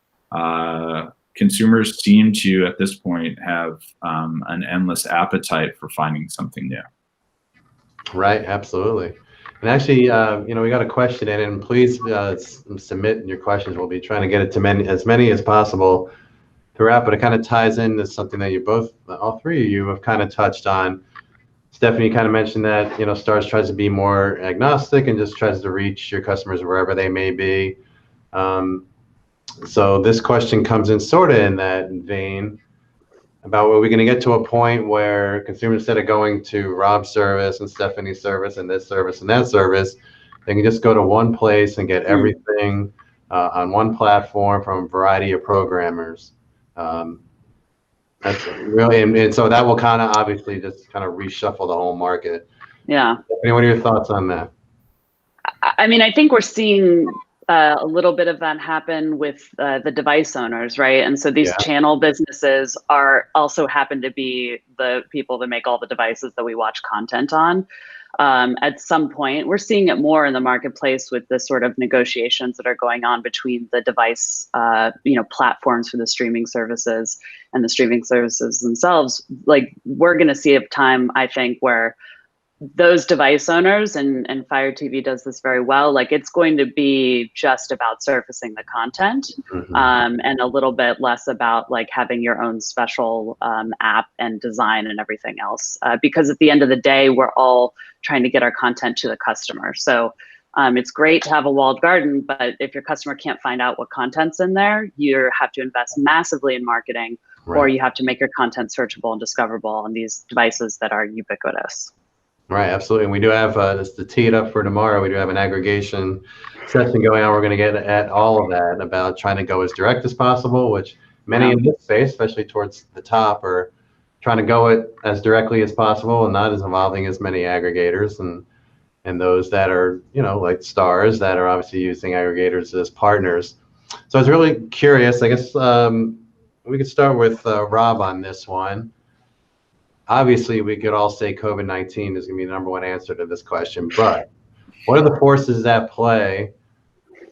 Speaker 5: Consumers seem to, at this point, have an endless appetite for finding something new.
Speaker 3: Right, absolutely. And actually, you know, we got a question in, and please submit your questions. We'll be trying to get it to as many as possible throughout, but it kind of ties into something that you both, all three of you have kind of touched on. Stephanie kind of mentioned that, you know, Starz tries to be more agnostic and just tries to reach your customers wherever they may be. So this question comes in sort of in that vein about, are we going to get to a point where consumers, instead of going to Rob's service and Stephanie's service and this service and that service, they can just go to one place and get everything on one platform from a variety of programmers. That's really, and so that will kind of obviously just kind of reshuffle the whole market.
Speaker 7: Yeah.
Speaker 3: Stephanie, what are your thoughts on that?
Speaker 7: I mean, I think we're seeing a little bit of that happen with the device owners, right? And so these channel businesses are also happen to be the people that make all the devices that we watch content on. At some point, we're seeing it more in the marketplace with the sort of negotiations that are going on between the device, you know, platforms for the streaming services and the streaming services themselves. Like, we're going to see a time, I think, where those device owners, and Fire TV does this very well, like it's going to be just about surfacing the content, and a little bit less about like having your own special app and design and everything else. Because at the end of the day, we're all trying to get our content to the customer. So it's great to have a walled garden, but if your customer can't find out what content's in there, you have to invest massively in marketing, or you have to make your content searchable and discoverable on these devices that are ubiquitous.
Speaker 3: Right, absolutely. And we do have, just to tee it up for tomorrow, we do have an aggregation session going on. We're going to get at all of that about trying to go as direct as possible, which many in this space, especially towards the top, are trying to go it as directly as possible and not as involving as many aggregators, and those that are, you know, like Starz, that are obviously using aggregators as partners. So I was really curious. I guess we could start with Rob on this one. Obviously, we could all say COVID-19 is going to be the number one answer to this question, but what are the forces at play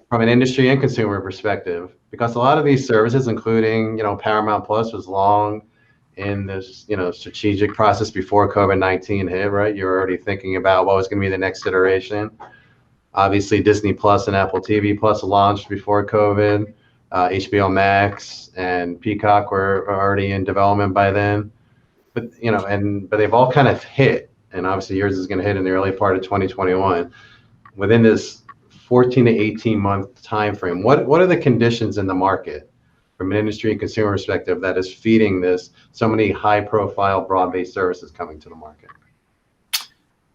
Speaker 3: from an industry and consumer perspective? Because a lot of these services, including, you know, Paramount Plus, was long in this, you know, strategic process before COVID-19 hit, right? You're already thinking about what was going to be the next iteration. Obviously, Disney Plus and Apple TV Plus launched before COVID. HBO Max and Peacock were already in development by then. But, you know, but they've all kind of hit, and obviously yours is going to hit in the early part of 2021. Within this 14 to 18 month time frame, what are the conditions in the market from an industry and consumer perspective that is feeding this so many high profile broad-based services coming to the market?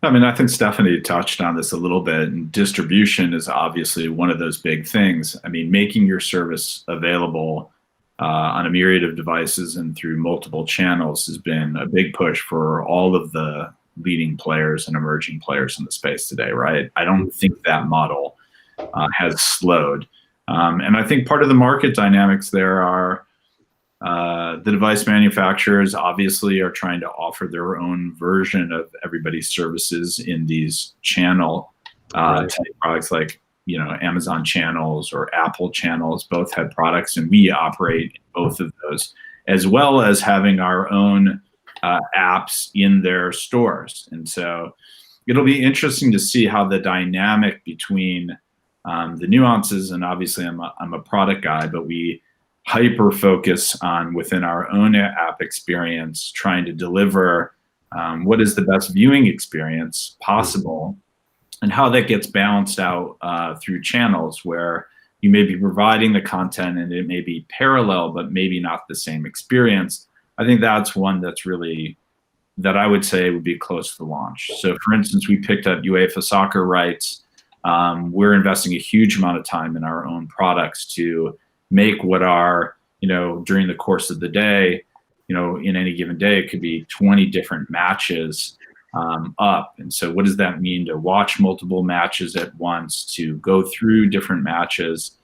Speaker 5: I mean, I think Stephanie touched on this a little bit, and distribution is obviously one of those big things. I mean, making your service available on a myriad of devices and through multiple channels has been a big push for all of the leading players and emerging players in the space today, right? I don't think that model has slowed. And I think part of the market dynamics there are the device manufacturers obviously are trying to offer their own version of everybody's services in these channel type products, like, you know, Amazon channels or Apple channels. Both have products, and we operate both of those. as well as having our own apps in their stores. And so it'll be interesting to see how the dynamic between the nuances, and obviously I'm a product guy, but we hyper focus on within our own app experience, trying to deliver what is the best viewing experience possible, and how that gets balanced out through channels where you may be providing the content and it may be parallel, but maybe not the same experience. I think that's one that's really, that I would say would be close to launch. So for instance, we picked up UEFA soccer rights. We're investing a huge amount of time in our own products to make what are, during the course of the day, in any given day, it could be 20 different matches up. And so what does that mean to watch multiple matches at once, to go through different matches?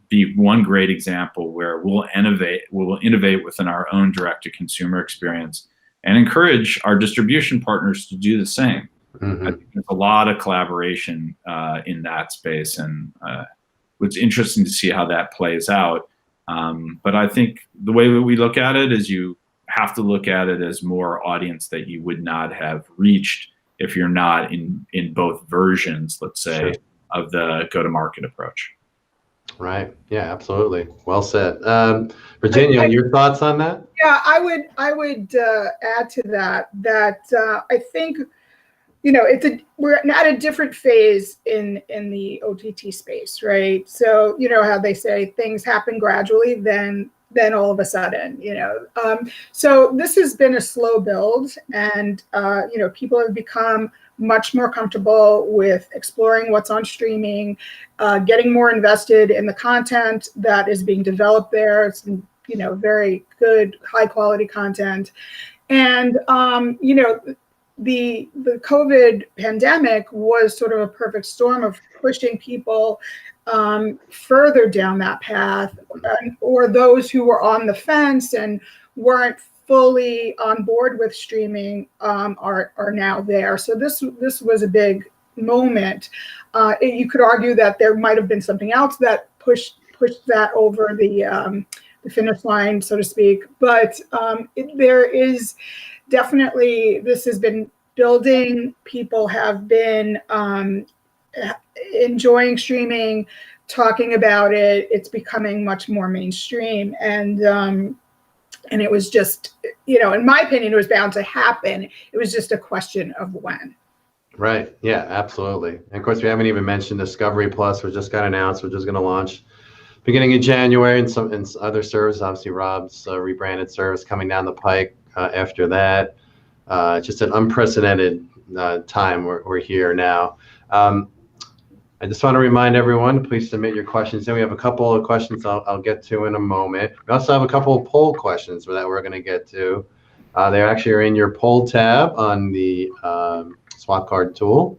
Speaker 5: Be one great example where we'll innovate within our own direct-to-consumer experience and encourage our distribution partners to do the same. I think there's a lot of collaboration in that space, and it's interesting to see how that plays out. But I think the way that we look at it is you have to look at it as more audience that you would not have reached if you're not in both versions, let's say,
Speaker 3: Sure.
Speaker 5: of the go-to-market approach.
Speaker 3: Right. Yeah, absolutely. Well said. Virginia, your thoughts on that?
Speaker 6: Yeah, I would add to that I think, we're at a different phase in the OTT space, right? So how they say things happen gradually, then all of a sudden, so this has been a slow build, and people have become much more comfortable with exploring what's on streaming, getting more invested in the content that is being developed there. It's very good, high quality content, and the COVID pandemic was sort of a perfect storm of pushing people further down that path, or those who were on the fence and weren't fully on board with streaming are now there. So this was a big moment. You could argue that there might have been something else that pushed that over the finish line, so to speak. But there is definitely, this has been building. People have been enjoying streaming, talking about it. It's becoming much more mainstream, and it was just, in my opinion, it was bound to happen. It was just a question of when.
Speaker 3: Right. Yeah, absolutely. And of course, we haven't even mentioned Discovery Plus, which just got announced, which is going to launch beginning of January, and some other services. Obviously, Rob's rebranded service coming down the pike after that. Just an unprecedented time. We're here now. I just want to remind everyone, please submit your questions. Then we have a couple of questions I'll get to in a moment. We also have a couple of poll questions that we're going to get to. They actually are in your poll tab on the swap card tool,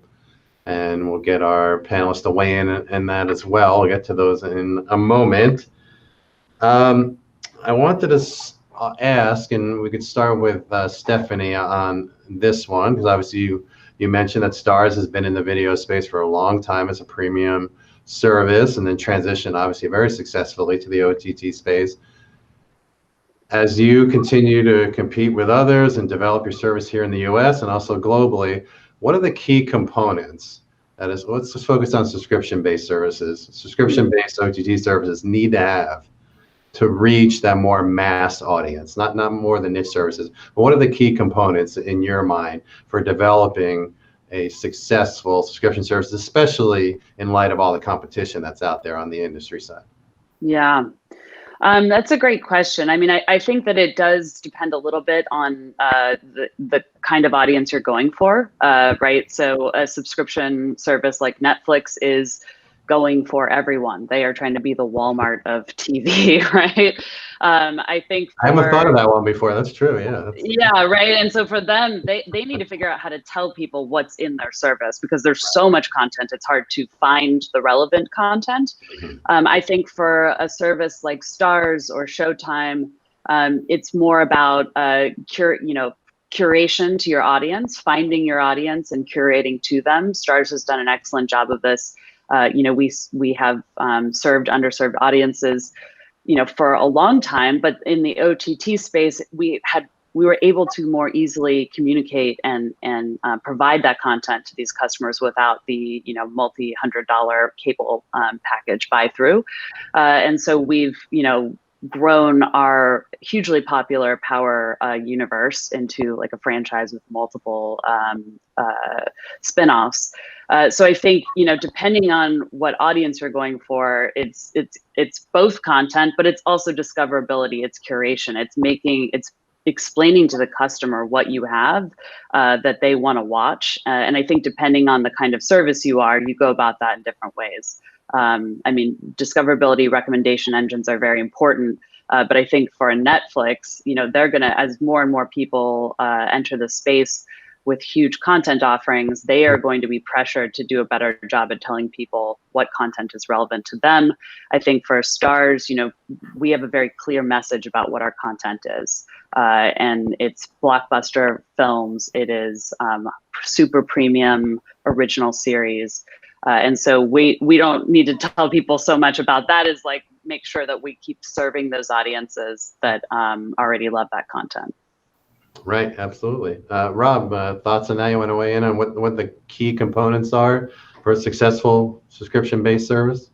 Speaker 3: and we'll get our panelists to weigh in that as well. We'll get to those in a moment. I wanted to ask, and we could start with Stephanie on this one, because obviously you mentioned that Starz has been in the video space for a long time as a premium service, and then transitioned obviously very successfully to the OTT space. As you continue to compete with others and develop your service here in the US and also globally, what are the key components? That is, let's just focus on subscription-based services. Subscription-based OTT services need to have to reach that more mass audience, not more the niche services. But what are the key components in your mind for developing a successful subscription service, especially in light of all the competition that's out there on the industry side?
Speaker 7: Yeah, that's a great question. I mean, I think that it does depend a little bit on the kind of audience you're going for, right? So a subscription service like Netflix is going for everyone. They are trying to be the Walmart of TV, right? I think
Speaker 3: I haven't thought of that one before. That's true. Yeah.
Speaker 7: Yeah, right. And so for them, they need to figure out how to tell people what's in their service, because there's so much content. It's hard to find the relevant content. I think for a service like Starz or Showtime, it's more about curation to your audience, finding your audience and curating to them. Starz has done an excellent job of this. We have served underserved audiences for a long time. But in the OTT space, we were able to more easily communicate and provide that content to these customers without the multi-$100 cable package buy through, and so we've grown our hugely popular Power universe into like a franchise with multiple spinoffs. So I think depending on what audience you're going for, it's both content, but it's also discoverability, it's curation, it's explaining to the customer what you have that they want to watch. And I think depending on the kind of service you are, you go about that in different ways. Discoverability recommendation engines are very important, but I think for a Netflix, they're gonna, as more and more people enter the space with huge content offerings, they are going to be pressured to do a better job at telling people what content is relevant to them. I think for Starz, we have a very clear message about what our content is. And it's blockbuster films, it is super premium original series. And so we don't need to tell people so much about that, is like make sure that we keep serving those audiences that already love that content.
Speaker 3: Right, absolutely. Rob, thoughts on that? You want to weigh in on what the key components are for a successful subscription-based service?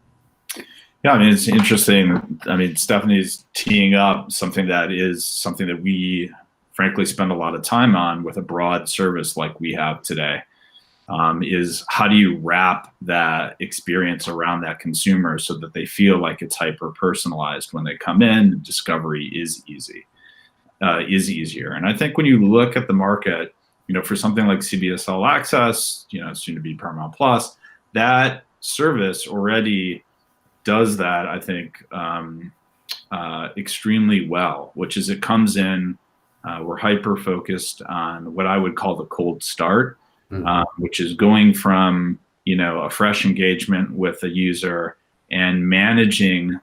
Speaker 5: Yeah, it's interesting. Stephanie's teeing up something that we frankly spend a lot of time on with a broad service like we have today. Is how do you wrap that experience around that consumer so that they feel like it's hyper-personalized when they come in? Discovery is easier. And I think when you look at the market, for something like CBS All Access, soon to be Paramount Plus, that service already does that, I think, extremely well, which is it comes in, we're hyper-focused on what I would call the cold start, which is going from, a fresh engagement with a user and managing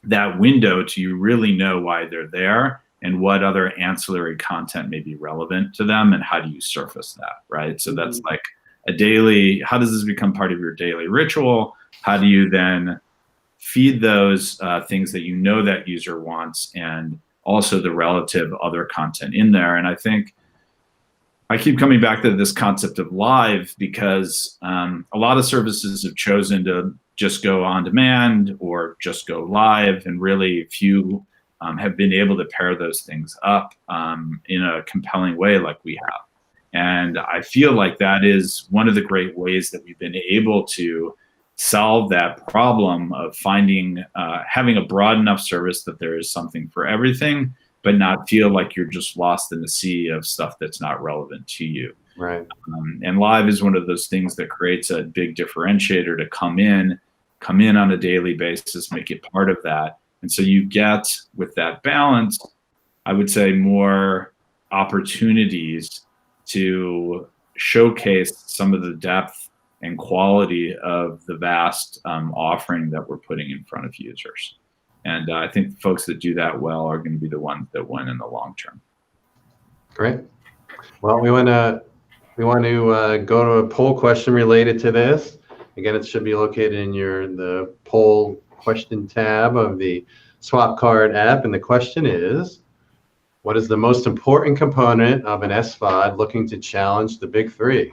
Speaker 5: that window to you really know why they're there and what other ancillary content may be relevant to them and how do you surface that, right? So that's like a daily, how does this become part of your daily ritual? How do you then feed those things that that user wants and also the relative other content in there? And I think I keep coming back to this concept of live because a lot of services have chosen to just go on demand or just go live, and really few have been able to pair those things up in a compelling way like we have. And I feel like that is one of the great ways that we've been able to solve that problem of finding, having a broad enough service that there is something for everything, but not feel like you're just lost in the sea of stuff that's not relevant to you.
Speaker 3: Right.
Speaker 5: And live is one of those things that creates a big differentiator to come in on a daily basis, make it part of that. And so you get, with that balance, I would say more opportunities to showcase some of the depth and quality of the vast offering that we're putting in front of users. And I think the folks that do that well are going to be the ones that win in the long term.
Speaker 3: Great. Well, we want to go to a poll question related to this. Again, it should be located in the poll question tab of the Swapcard app. And the question is, what is the most important component of an SVOD looking to challenge the big three?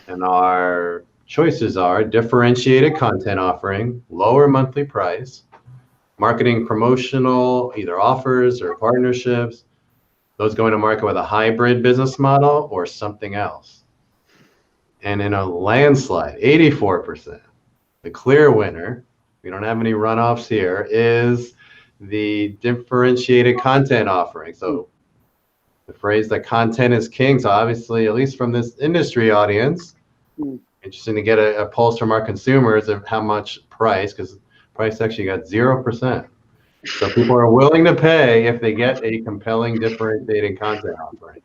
Speaker 3: And our choices are differentiated content offering, lower monthly price, marketing promotional, either offers or partnerships, those going to market with a hybrid business model, or something else. And in a landslide, 84%, the clear winner, we don't have any runoffs here, is the differentiated content offering. So the phrase that content is king. So obviously, at least from this industry audience, interesting to get a pulse from our consumers of how much price, because price actually got 0%. So people are willing to pay if they get a compelling differentiated content offering.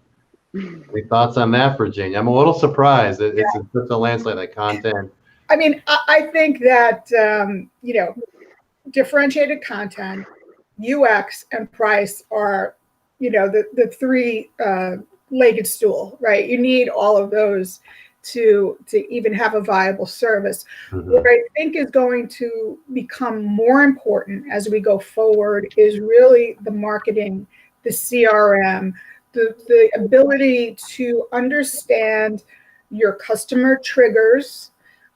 Speaker 3: Any thoughts on that, Virginia? I'm a little surprised that it's such a landslide, that content.
Speaker 6: I think that, differentiated content, UX, and price are, the three-legged stool, right? You need all of those to even have a viable service. What I think is going to become more important as we go forward is really the marketing, the CRM, the ability to understand your customer triggers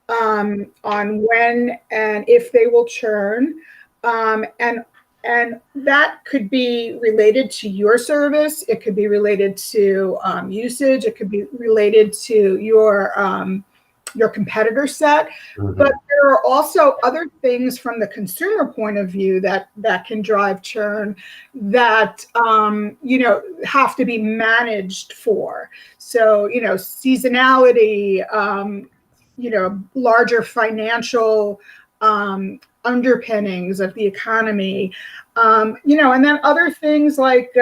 Speaker 6: on when and if they will churn, and that could be related to your service. It could be related to usage. It could be related to your competitor set. But there are also other things from the consumer point of view that can drive churn that have to be managed for. So seasonality, larger financial underpinnings of the economy, and then other things like,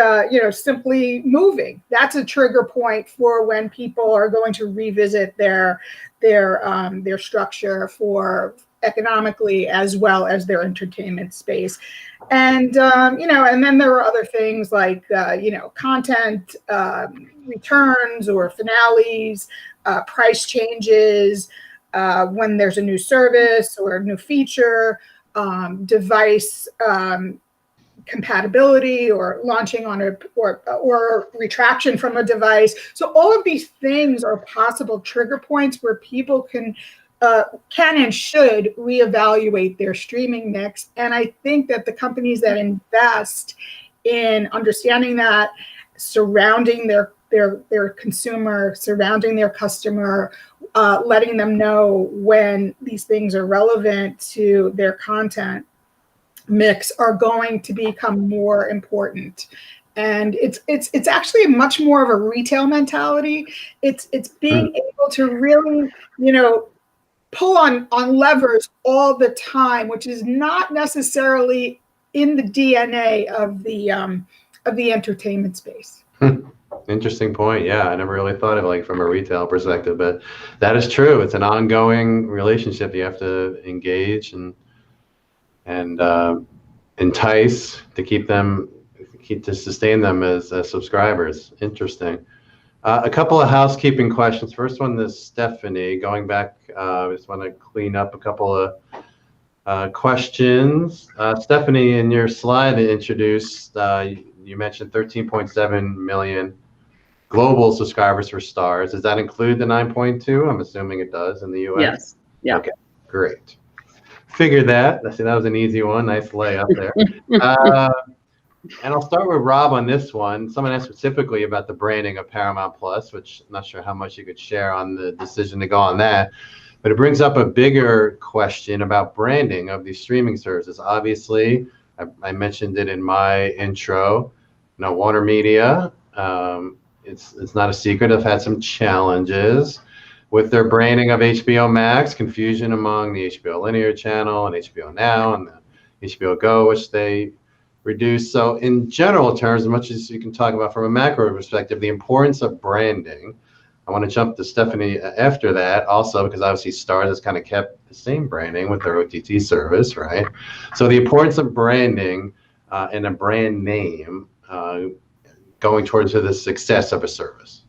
Speaker 6: simply moving. That's a trigger point for when people are going to revisit their structure for economically as well as their entertainment space. And, and then there are other things like, content returns or finales, price changes, when there's a new service or a new feature, device compatibility, or launching on or retraction from a device. So all of these things are possible trigger points where people can and should reevaluate their streaming mix. And I think that the companies that invest in understanding that, surrounding their consumer, surrounding their customer, letting them know when these things are relevant to their content mix, are going to become more important. And it's actually much more of a retail mentality. It's being able to really, pull on levers all the time, which is not necessarily in the DNA of the entertainment space.
Speaker 3: Interesting point. Yeah, I never really thought of it from a retail perspective, but that is true. It's an ongoing relationship. You have to engage and entice to sustain them as subscribers. Interesting. A couple of housekeeping questions. First one is Stephanie. Going back, I just want to clean up a couple of questions. Stephanie, in your slide that introduced, you mentioned 13.7 million global subscribers for Starz. Does that include the 9.2? I'm assuming it does in the US.
Speaker 7: Yes. Yeah.
Speaker 3: Okay, great. Figured that. I see that was an easy one. Nice layup there. And I'll start with Rob on this one. Someone asked specifically about the branding of Paramount Plus, which I'm not sure how much you could share on the decision to go on that. But it brings up a bigger question about branding of these streaming services. Obviously, I mentioned it in my intro. Warner Media, it's not a secret, I've had some challenges with their branding of HBO Max, confusion among the HBO Linear channel and HBO Now and the HBO Go, which they reduced. So in general terms, as much as you can talk about from a macro perspective, the importance of branding. I want to jump to Stephanie after that also, because obviously Starz has kind of kept the same branding with their OTT service, right? So the importance of branding and a brand name going towards the success of a service.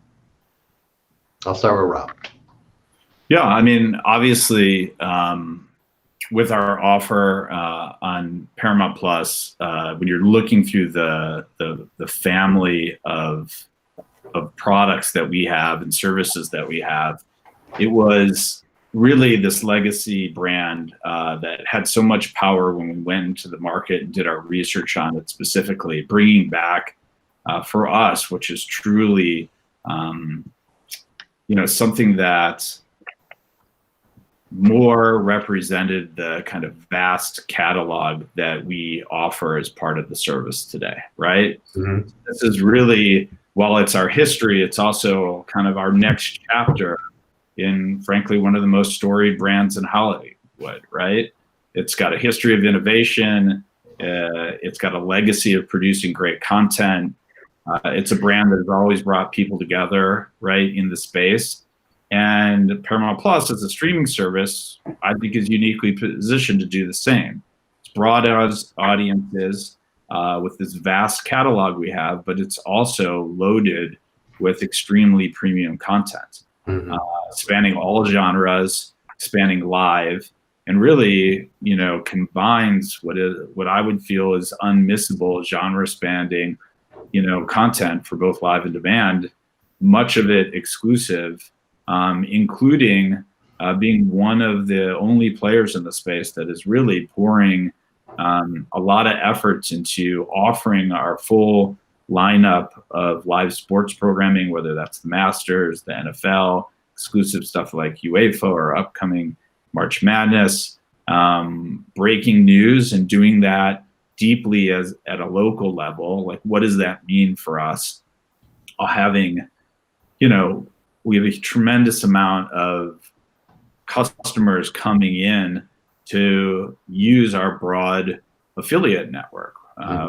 Speaker 3: I'll start with Rob.
Speaker 5: Yeah, I mean, obviously, with our offer on Paramount Plus, when you're looking through the family of products that we have and services that we have, it was really this legacy brand that had so much power when we went into the market and did our research on it, specifically bringing back for us, which is truly something that more represented the kind of vast catalog that we offer as part of the service today, right? Mm-hmm. This is really, while it's our history, it's also kind of our next chapter in, frankly, one of the most storied brands in Hollywood, right? It's got a history of innovation. It's got a legacy of producing great content. It's a brand that has always brought people together, right, in the space. And Paramount Plus as a streaming service, I think, is uniquely positioned to do the same. It's broad audiences with this vast catalog we have, but it's also loaded with extremely premium content.
Speaker 3: Mhm.
Speaker 5: Spanning all genres, spanning live, and really, combines what I would feel is unmissable genre spanning, content for both live and demand, much of it exclusive, including being one of the only players in the space that is really pouring a lot of efforts into offering our full lineup of live sports programming, whether that's the Masters, the NFL, exclusive stuff like UEFA or upcoming March Madness, breaking news, and doing that deeply at a local level. Like, what does that mean for us? Having, we have a tremendous amount of customers coming in to use our broad affiliate network.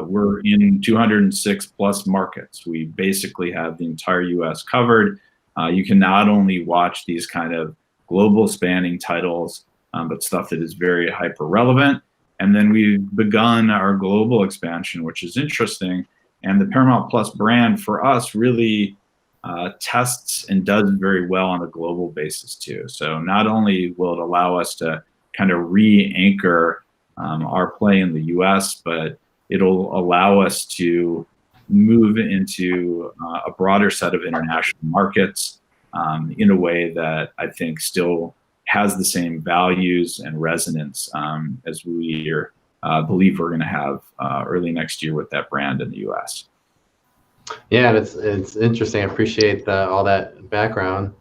Speaker 5: We're in 206 plus markets. We basically have the entire US covered. You can not only watch these kind of global spanning titles, but stuff that is very hyper relevant. And then we've begun our global expansion, which is interesting. And the Paramount Plus brand for us really tests and does very well on a global basis too. So not only will it allow us to kind of re-anchor our play in the US, but it'll allow us to move into a broader set of international markets in a way that I think still has the same values and resonance as we believe we're going to have early next year with that brand in the US.
Speaker 3: Yeah, it's interesting. I appreciate all that background.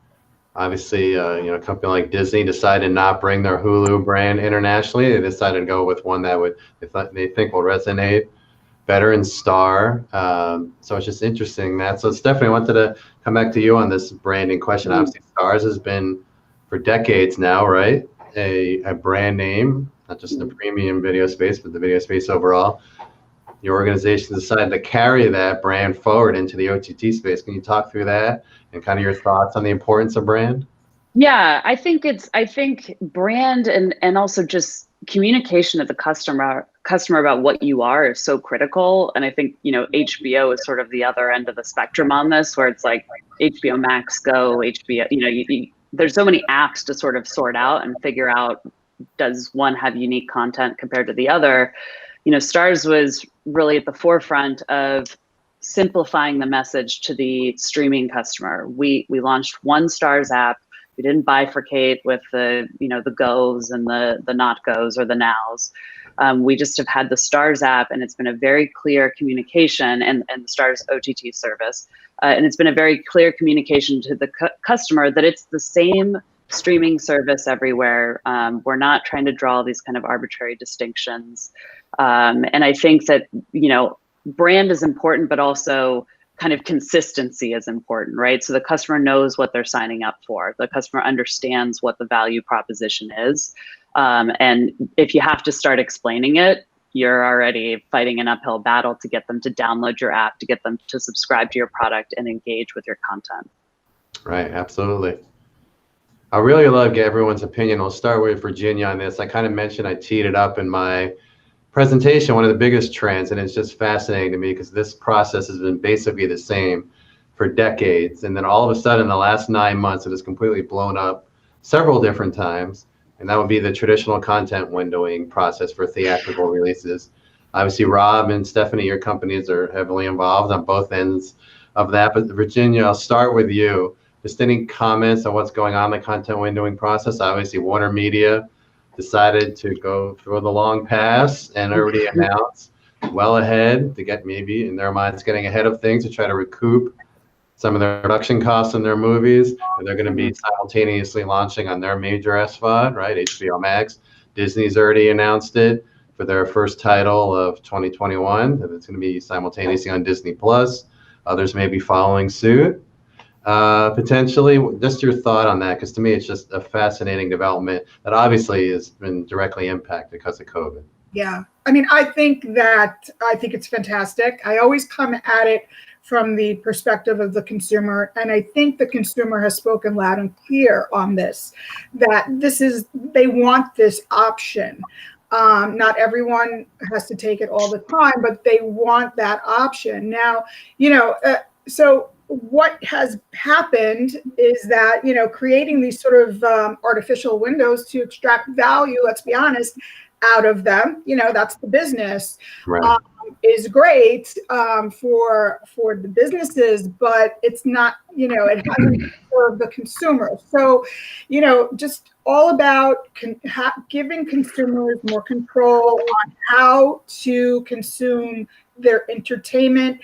Speaker 3: Obviously, a company like Disney decided not to bring their Hulu brand internationally. They decided to go with one that they think will resonate better in Star. So it's just interesting that. So Stephanie, I wanted to come back to you on this branding question. Obviously, Starz has been for decades now, right? A brand name, not just in the premium video space, but the video space overall. Your organization decided to carry that brand forward into the OTT space. Can you talk through that and kind of your thoughts on the importance of brand?
Speaker 7: Yeah, I think brand and also just communication to the customer about what you are is so critical. And I think, HBO is sort of the other end of the spectrum on this, where it's like HBO Max, Go, HBO, there's so many apps to sort of sort out and figure out, does one have unique content compared to the other? Starz was really at the forefront of simplifying the message to the streaming customer. We launched one Starz app. We didn't bifurcate with the goes and the not goes or the nows. We just have had the Starz app, and it's been a very clear communication, and the Starz OTT service. And it's been a very clear communication to the customer that it's the same streaming service everywhere. We're not trying to draw these kind of arbitrary distinctions. And I think that, brand is important, but also kind of consistency is important, right? So the customer knows what they're signing up for. The customer understands what the value proposition is. And if you have to start explaining it, you're already fighting an uphill battle to get them to download your app, to get them to subscribe to your product and engage with your content.
Speaker 3: Right, absolutely. I really love to get everyone's opinion. I'll start with Virginia on this. I kind of mentioned, I teed it up in my presentation, one of the biggest trends, and it's just fascinating to me because this process has been basically the same for decades. And then all of a sudden, in the last 9 months, it has completely blown up several different times. And that would be the traditional content windowing process for theatrical releases. Obviously, Rob and Stephanie, your companies are heavily involved on both ends of that. But Virginia, I'll start with you. Just any comments on what's going on in the content windowing process? Obviously, Warner Media decided to go through the long pass and already announced well ahead to get, maybe in their minds, getting ahead of things to try to recoup some of the production costs in their movies. And they're going to be simultaneously launching on their major SVOD, right? HBO Max. Disney's already announced it for their first title of 2021. And it's going to be simultaneously on Disney Plus. Others may be following suit. Potentially, just your thought on that, because to me, it's just a fascinating development that obviously has been directly impacted because of COVID.
Speaker 6: Yeah, I mean, I think it's fantastic. I always come at it from the perspective of the consumer, and I think the consumer has spoken loud and clear on this, that they want this option. Not everyone has to take it all the time, but they want that option. Now, so what has happened is that, you know, creating these sort of artificial windows to extract value, let's be honest, out of them, you know, that's the business,
Speaker 3: Right.
Speaker 6: is great for the businesses, but it's not, you know, it hasn't served the consumer. So, you know, just all about giving consumers more control on how to consume their entertainment.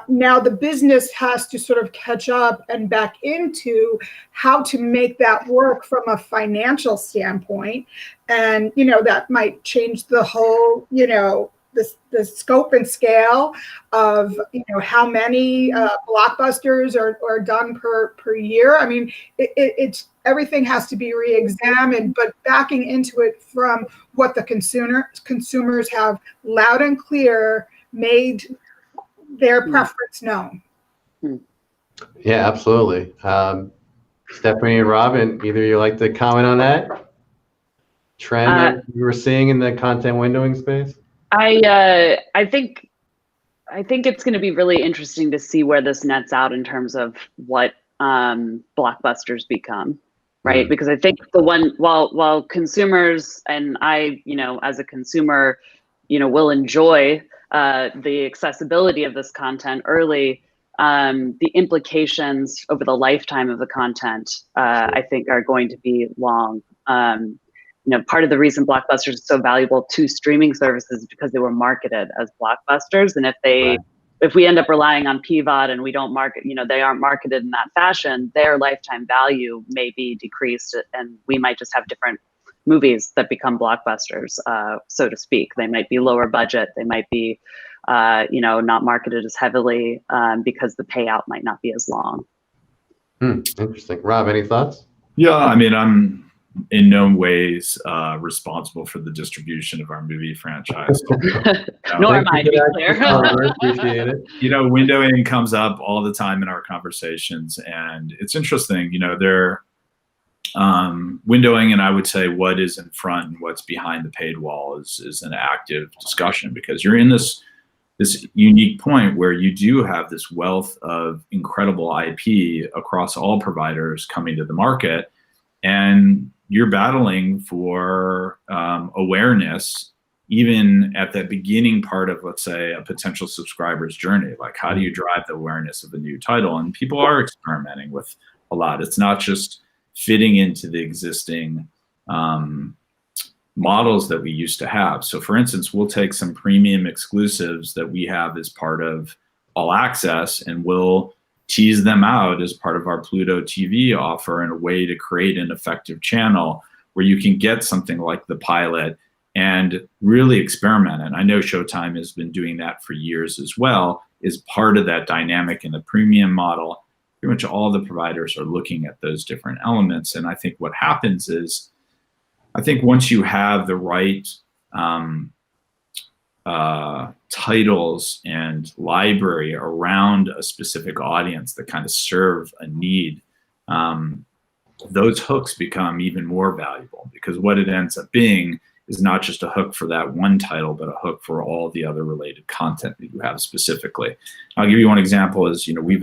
Speaker 6: Now the business has to sort of catch up and back into how to make that work from a financial standpoint. And, you know, that might change the whole, you know, the scope and scale of, you know, how many blockbusters are done per year. I mean, it's everything has to be re-examined, but backing into it from what the consumers have loud and clear made their preference known.
Speaker 3: Yeah, absolutely. Stephanie and Robin, either you like to comment on that trend that you were seeing in the content windowing space?
Speaker 7: I think it's going to be really interesting to see where this nets out in terms of what blockbusters become, right?
Speaker 3: Mm.
Speaker 7: Because I think the one while consumers and I, you know, as a consumer, you know, will enjoy the accessibility of this content early, the implications over the lifetime of the content, I think, are going to be long. You know, part of the reason blockbusters are so valuable to streaming services is because they were marketed as blockbusters, and if we end up relying on PVOD and we don't market, you know, they aren't marketed in that fashion, their lifetime value may be decreased, and we might just have different movies that become blockbusters, so to speak. They might be lower budget. They might be, you know, not marketed as heavily because the payout might not be as long.
Speaker 3: Interesting. Rob, any thoughts?
Speaker 5: Yeah, I mean, I'm in no ways responsible for the distribution of our movie franchise.
Speaker 7: Nor am I, to be clear.
Speaker 3: Appreciate it.
Speaker 5: You know, windowing comes up all the time in our conversations, and it's interesting. You know, they're windowing, and I would say what is in front and what's behind the paid wall is an active discussion, because you're in this unique point where you do have this wealth of incredible IP across all providers coming to the market, and you're battling for awareness even at that beginning part of, let's say, a potential subscriber's journey. Like, how do you drive the awareness of a new title? And people are experimenting with a lot. It's not just fitting into the existing models that we used to have. So for instance, we'll take some premium exclusives that we have as part of All Access, and we'll tease them out as part of our Pluto TV offer in a way to create an effective channel where you can get something like the pilot and really experiment. And I know Showtime has been doing that for years as well, is part of that dynamic in the premium model. Pretty much all the providers are looking at those different elements. And I think what happens is, I think once you have the right titles and library around a specific audience that kind of serve a need, those hooks become even more valuable, because what it ends up being is not just a hook for that one title, but a hook for all the other related content that you have specifically. I'll give you one example is, you know, we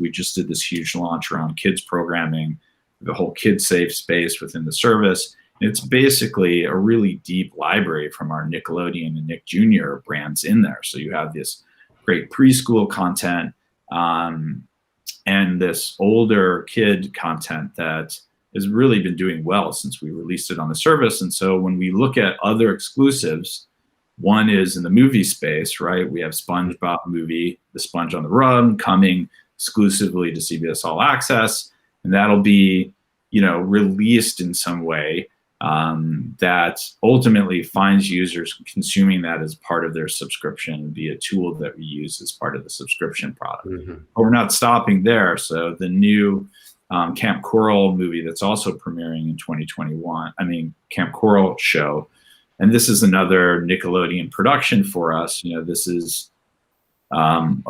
Speaker 5: just did this huge launch around kids programming, the whole kid safe space within the service. It's basically a really deep library from our Nickelodeon and Nick Jr. brands in there. So you have this great preschool content and this older kid content that has really been doing well since we released it on the service. And so when we look at other exclusives, one is in the movie space, right? We have SpongeBob movie, The Sponge on the Run, coming exclusively to CBS All Access. And that'll be, you know, released in some way that ultimately finds users consuming that as part of their subscription and be a tool that we use as part of the subscription product. Mm-hmm. But we're not stopping there. So the new Camp Coral movie that's also premiering in 2021, Camp Coral show, and this is another Nickelodeon production for us. You know, this is an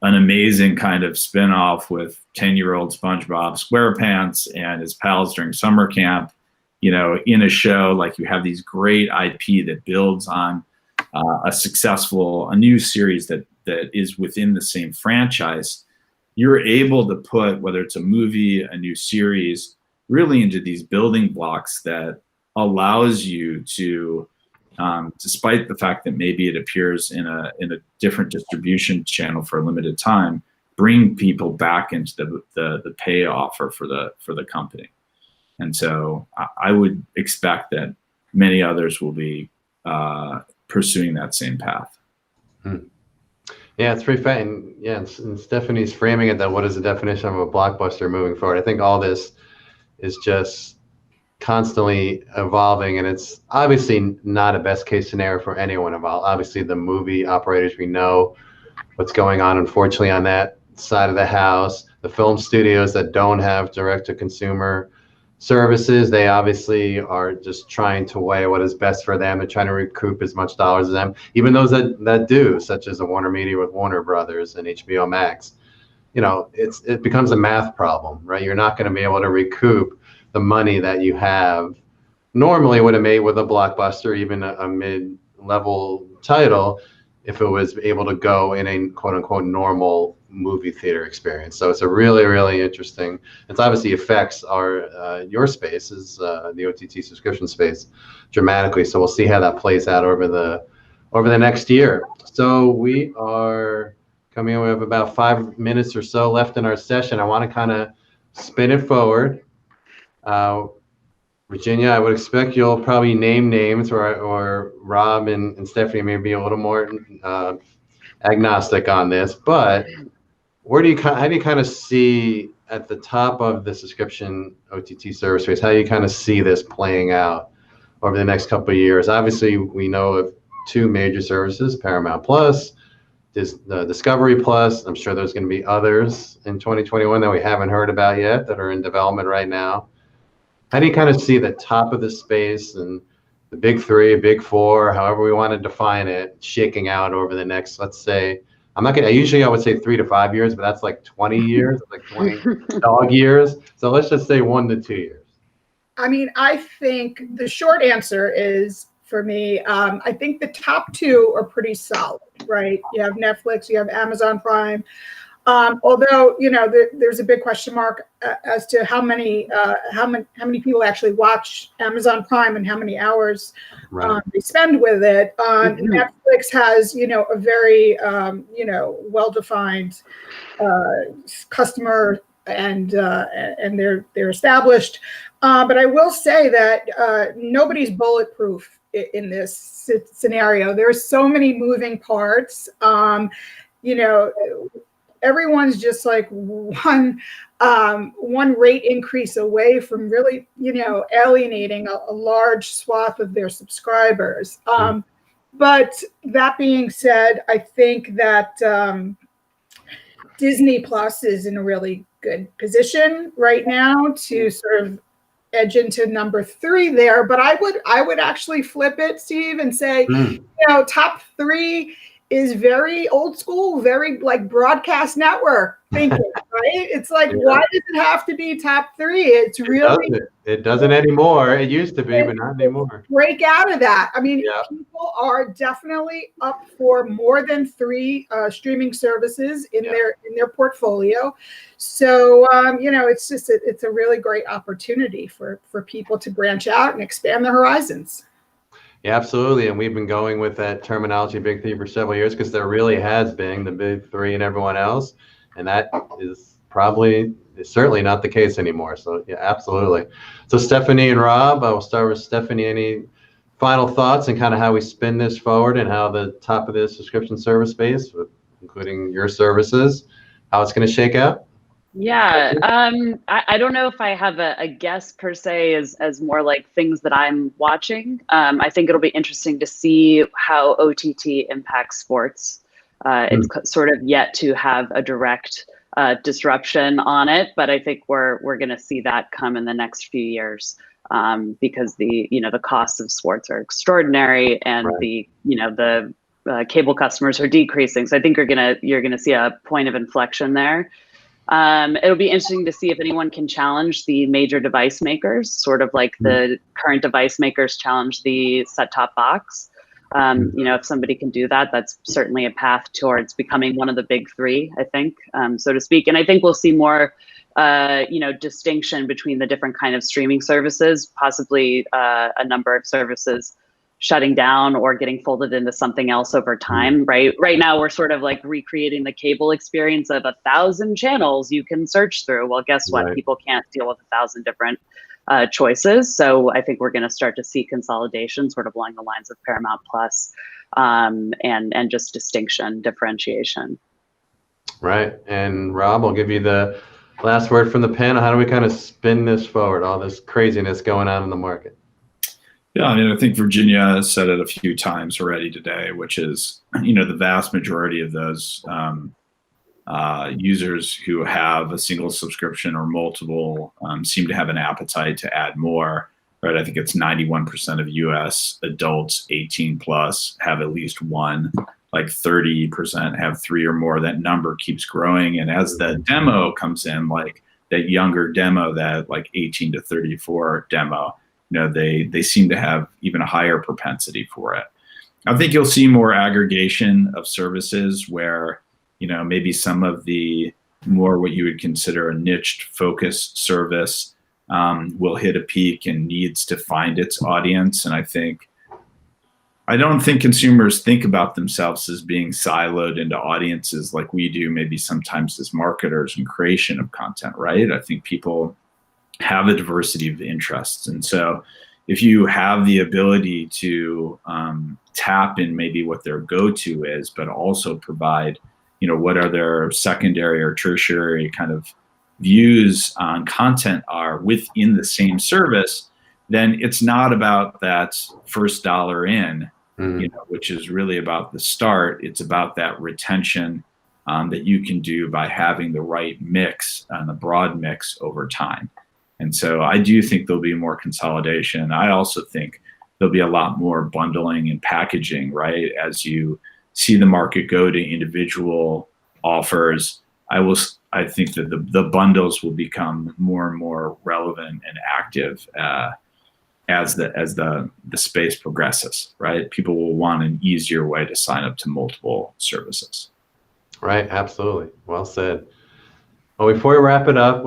Speaker 5: amazing kind of spin-off with 10-year-old SpongeBob SquarePants and his pals during summer camp. You know, in a show, like, you have these great IP that builds on a new series that is within the same franchise. you're able to put, whether it's a movie, a new series, really into these building blocks that allows you to, despite the fact that maybe it appears in a different distribution channel for a limited time, bring people back into the pay offer for the company. And so I would expect that many others will be pursuing that same path.
Speaker 3: Yeah, it's pretty fun. Yeah, and Stephanie's framing it that what is the definition of a blockbuster moving forward? I think all this is just constantly evolving, and it's obviously not a best case scenario for anyone involved. Obviously, the movie operators, we know what's going on, unfortunately, on that side of the house. The film studios that don't have direct-to-consumer services, they obviously are just trying to weigh what is best for them. They're trying to recoup as much dollars as them. Even those that do, such as a Warner Media with Warner Brothers and HBO Max, you know, it becomes a math problem, right? You're not going to be able to recoup the money that you have normally would have made with a blockbuster, even a mid-level title, if it was able to go in a quote-unquote normal movie theater experience. So it's a really, really interesting. It's obviously affects your spaces, the OTT subscription space, dramatically. So we'll see how that plays out over the next year. So we are coming in. We have about 5 minutes or so left in our session. I want to kind of spin it forward. Virginia, I would expect you'll probably name names, or Rob and Stephanie may be a little more agnostic on this, but how do you kind of see at the top of the subscription OTT service space, how you kind of see this playing out over the next couple of years? Obviously, we know of two major services, Paramount Plus, Discovery Plus. I'm sure there's going to be others in 2021 that we haven't heard about yet that are in development right now. How do you kind of see the top of the space and the big three, big four, however we want to define it, shaking out over the next, let's say, usually I would say 3 to 5 years, but that's like 20 years, like 20 dog years. So let's just say 1 to 2 years.
Speaker 6: I mean, I think the short answer is, for me, I think the top two are pretty solid, right? You have Netflix, you have Amazon Prime. Although, you know, there's a big question mark as to how many people actually watch Amazon Prime and how many hours they spend with it. Netflix has, you know, a very, well-defined customer, and they're established. But I will say that nobody's bulletproof in this scenario. There's so many moving parts. Everyone's just like one rate increase away from really, alienating a large swath of their subscribers. But that being said, I think that Disney Plus is in a really good position right now to sort of edge into number 3 there. But I would actually flip it, Steve, and say, top 3 is very old school, very like broadcast network thinking, right? It's like, why does it have to be top 3? It's really
Speaker 3: it doesn't anymore. It used to be, but not anymore.
Speaker 6: Break out of that. I mean, people are definitely up for more than 3 streaming services in their portfolio. So it's a really great opportunity for people to branch out and expand their horizons.
Speaker 3: Yeah, absolutely. And we've been going with that terminology, big 3, for several years, because there really has been the big 3 and everyone else. And that is certainly not the case anymore. So yeah, absolutely. So Stephanie and Rob, I will start with Stephanie. Any final thoughts and kind of how we spin this forward and how the top of this subscription service space, including your services, how it's going to shake out?
Speaker 7: Yeah, I don't know if I have a guess per se as more like things that I'm watching. I think it'll be interesting to see how OTT impacts sports. It's sort of yet to have a direct disruption on it, but I think we're going to see that come in the next few years because the costs of sports are extraordinary, and the cable customers are decreasing. So I think you're gonna see a point of inflection there. It'll be interesting to see if anyone can challenge the major device makers, sort of like the current device makers challenge the set-top box. If somebody can do that, that's certainly a path towards becoming one of the big three, I think, so to speak. And I think we'll see more, distinction between the different kind of streaming services, possibly a number of services shutting down or getting folded into something else over time, right? Right now, we're sort of like recreating the cable experience of 1,000 channels you can search through. Well, guess what?
Speaker 3: Right.
Speaker 7: People can't deal with 1,000 different choices. So I think we're going to start to see consolidation sort of along the lines of Paramount Plus, and just differentiation.
Speaker 3: Right. And Rob, I'll give you the last word from the panel. How do we kind of spin this forward, all this craziness going on in the market?
Speaker 5: Yeah, I mean, I think Virginia has said it a few times already today, which is, the vast majority of those users who have a single subscription or multiple seem to have an appetite to add more, right? I think it's 91% of US adults 18 plus have at least one, like 30% have 3 or more. That number keeps growing. And as the demo comes in, like that younger demo, that like 18 to 34 demo, they seem to have even a higher propensity for it. I think you'll see more aggregation of services where, maybe some of the more what you would consider a niche focused service will hit a peak and needs to find its audience. And I don't think consumers think about themselves as being siloed into audiences like we do maybe sometimes as marketers and creation of content, right? I think people have a diversity of interests. And so if you have the ability to tap in maybe what their go-to is, but also provide, what are their secondary or tertiary kind of views on content are within the same service, then it's not about that first dollar in, which is really about the start. It's about that retention that you can do by having the right mix and the broad mix over time. And so I do think there'll be more consolidation. I also think there'll be a lot more bundling and packaging, right? As you see the market go to individual offers, I think that the bundles will become more and more relevant and active as the space progresses, right? People will want an easier way to sign up to multiple services.
Speaker 3: Right, absolutely. Well said. Well, before we wrap it up,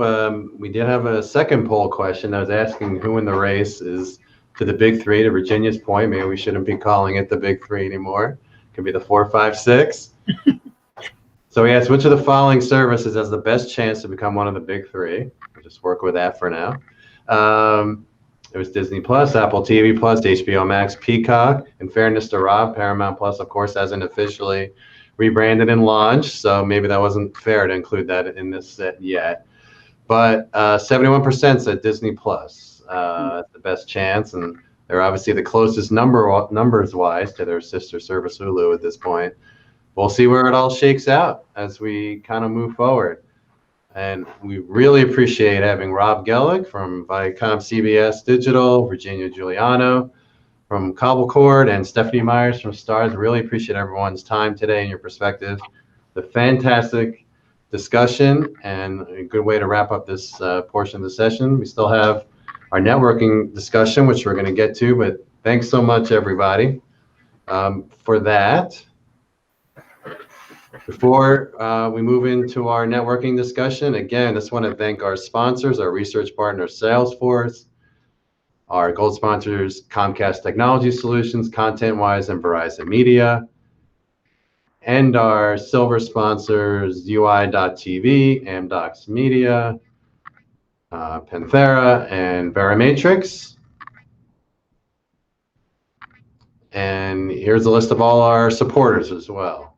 Speaker 3: we did have a second poll question. I was asking who in the race is to the big three, to Virginia's point. Maybe we shouldn't be calling it the big three anymore. It could be the 4, 5, 6. So we asked, which of the following services has the best chance to become one of the big three? We'll just work with that for now. It was Disney Plus, Apple TV Plus, HBO Max, Peacock. In fairness to Rob, Paramount Plus, of course, hasn't officially rebranded and launched, so maybe that wasn't fair to include that in this set yet. But 71% said Disney Plus. That's the best chance, and they're obviously the closest numbers-wise to their sister service Hulu at this point. We'll see where it all shakes out as we kind of move forward. And we really appreciate having Rob Gellick from Viacom CBS Digital, Virginia Giuliano from Cobblecord, and Stephanie Myers from Starz. Really appreciate everyone's time today and your perspective. The fantastic discussion and a good way to wrap up this portion of the session. We still have our networking discussion, which we're going to get to, but thanks so much, everybody, for that. Before we move into our networking discussion, again, I just want to thank our sponsors, our research partner, Salesforce, our gold sponsors, Comcast Technology Solutions, ContentWise, and Verizon Media, and our silver sponsors, UI.TV, Amdocs Media, Panthera, and Verimatrix. And here's a list of all our supporters as well.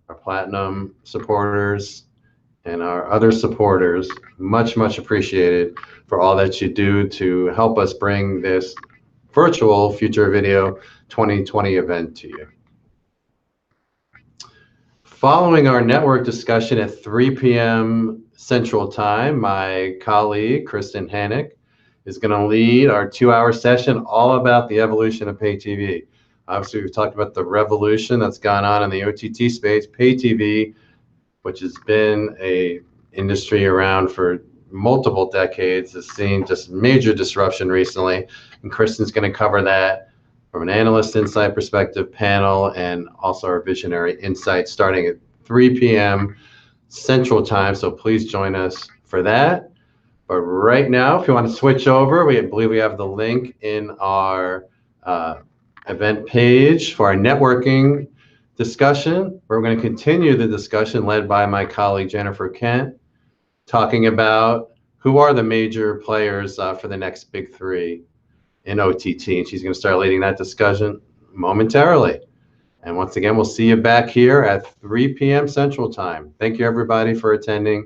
Speaker 3: Our platinum supporters and our other supporters, much, much appreciated for all that you do to help us bring this virtual Future Video 2020 event to you. Following our network discussion at 3 p.m. Central Time, my colleague, Kristen Hannick, is going to lead our 2-hour session all about the evolution of pay TV. Obviously, we've talked about the revolution that's gone on in the OTT space. Pay TV, which has been an industry around for multiple decades, has seen just major disruption recently. And Kristen's going to cover that from an analyst insight perspective panel, and also our visionary insight starting at 3 p.m. Central Time. So please join us for that. But right now, if you want to switch over, we believe we have the link in our event page for our networking discussion. We're going to continue the discussion led by my colleague Jennifer Kent, talking about who are the major players for the next big three in OTT. And she's going to start leading that discussion momentarily. And once again, we'll see you back here at 3 p.m. Central Time. Thank you, everybody, for attending.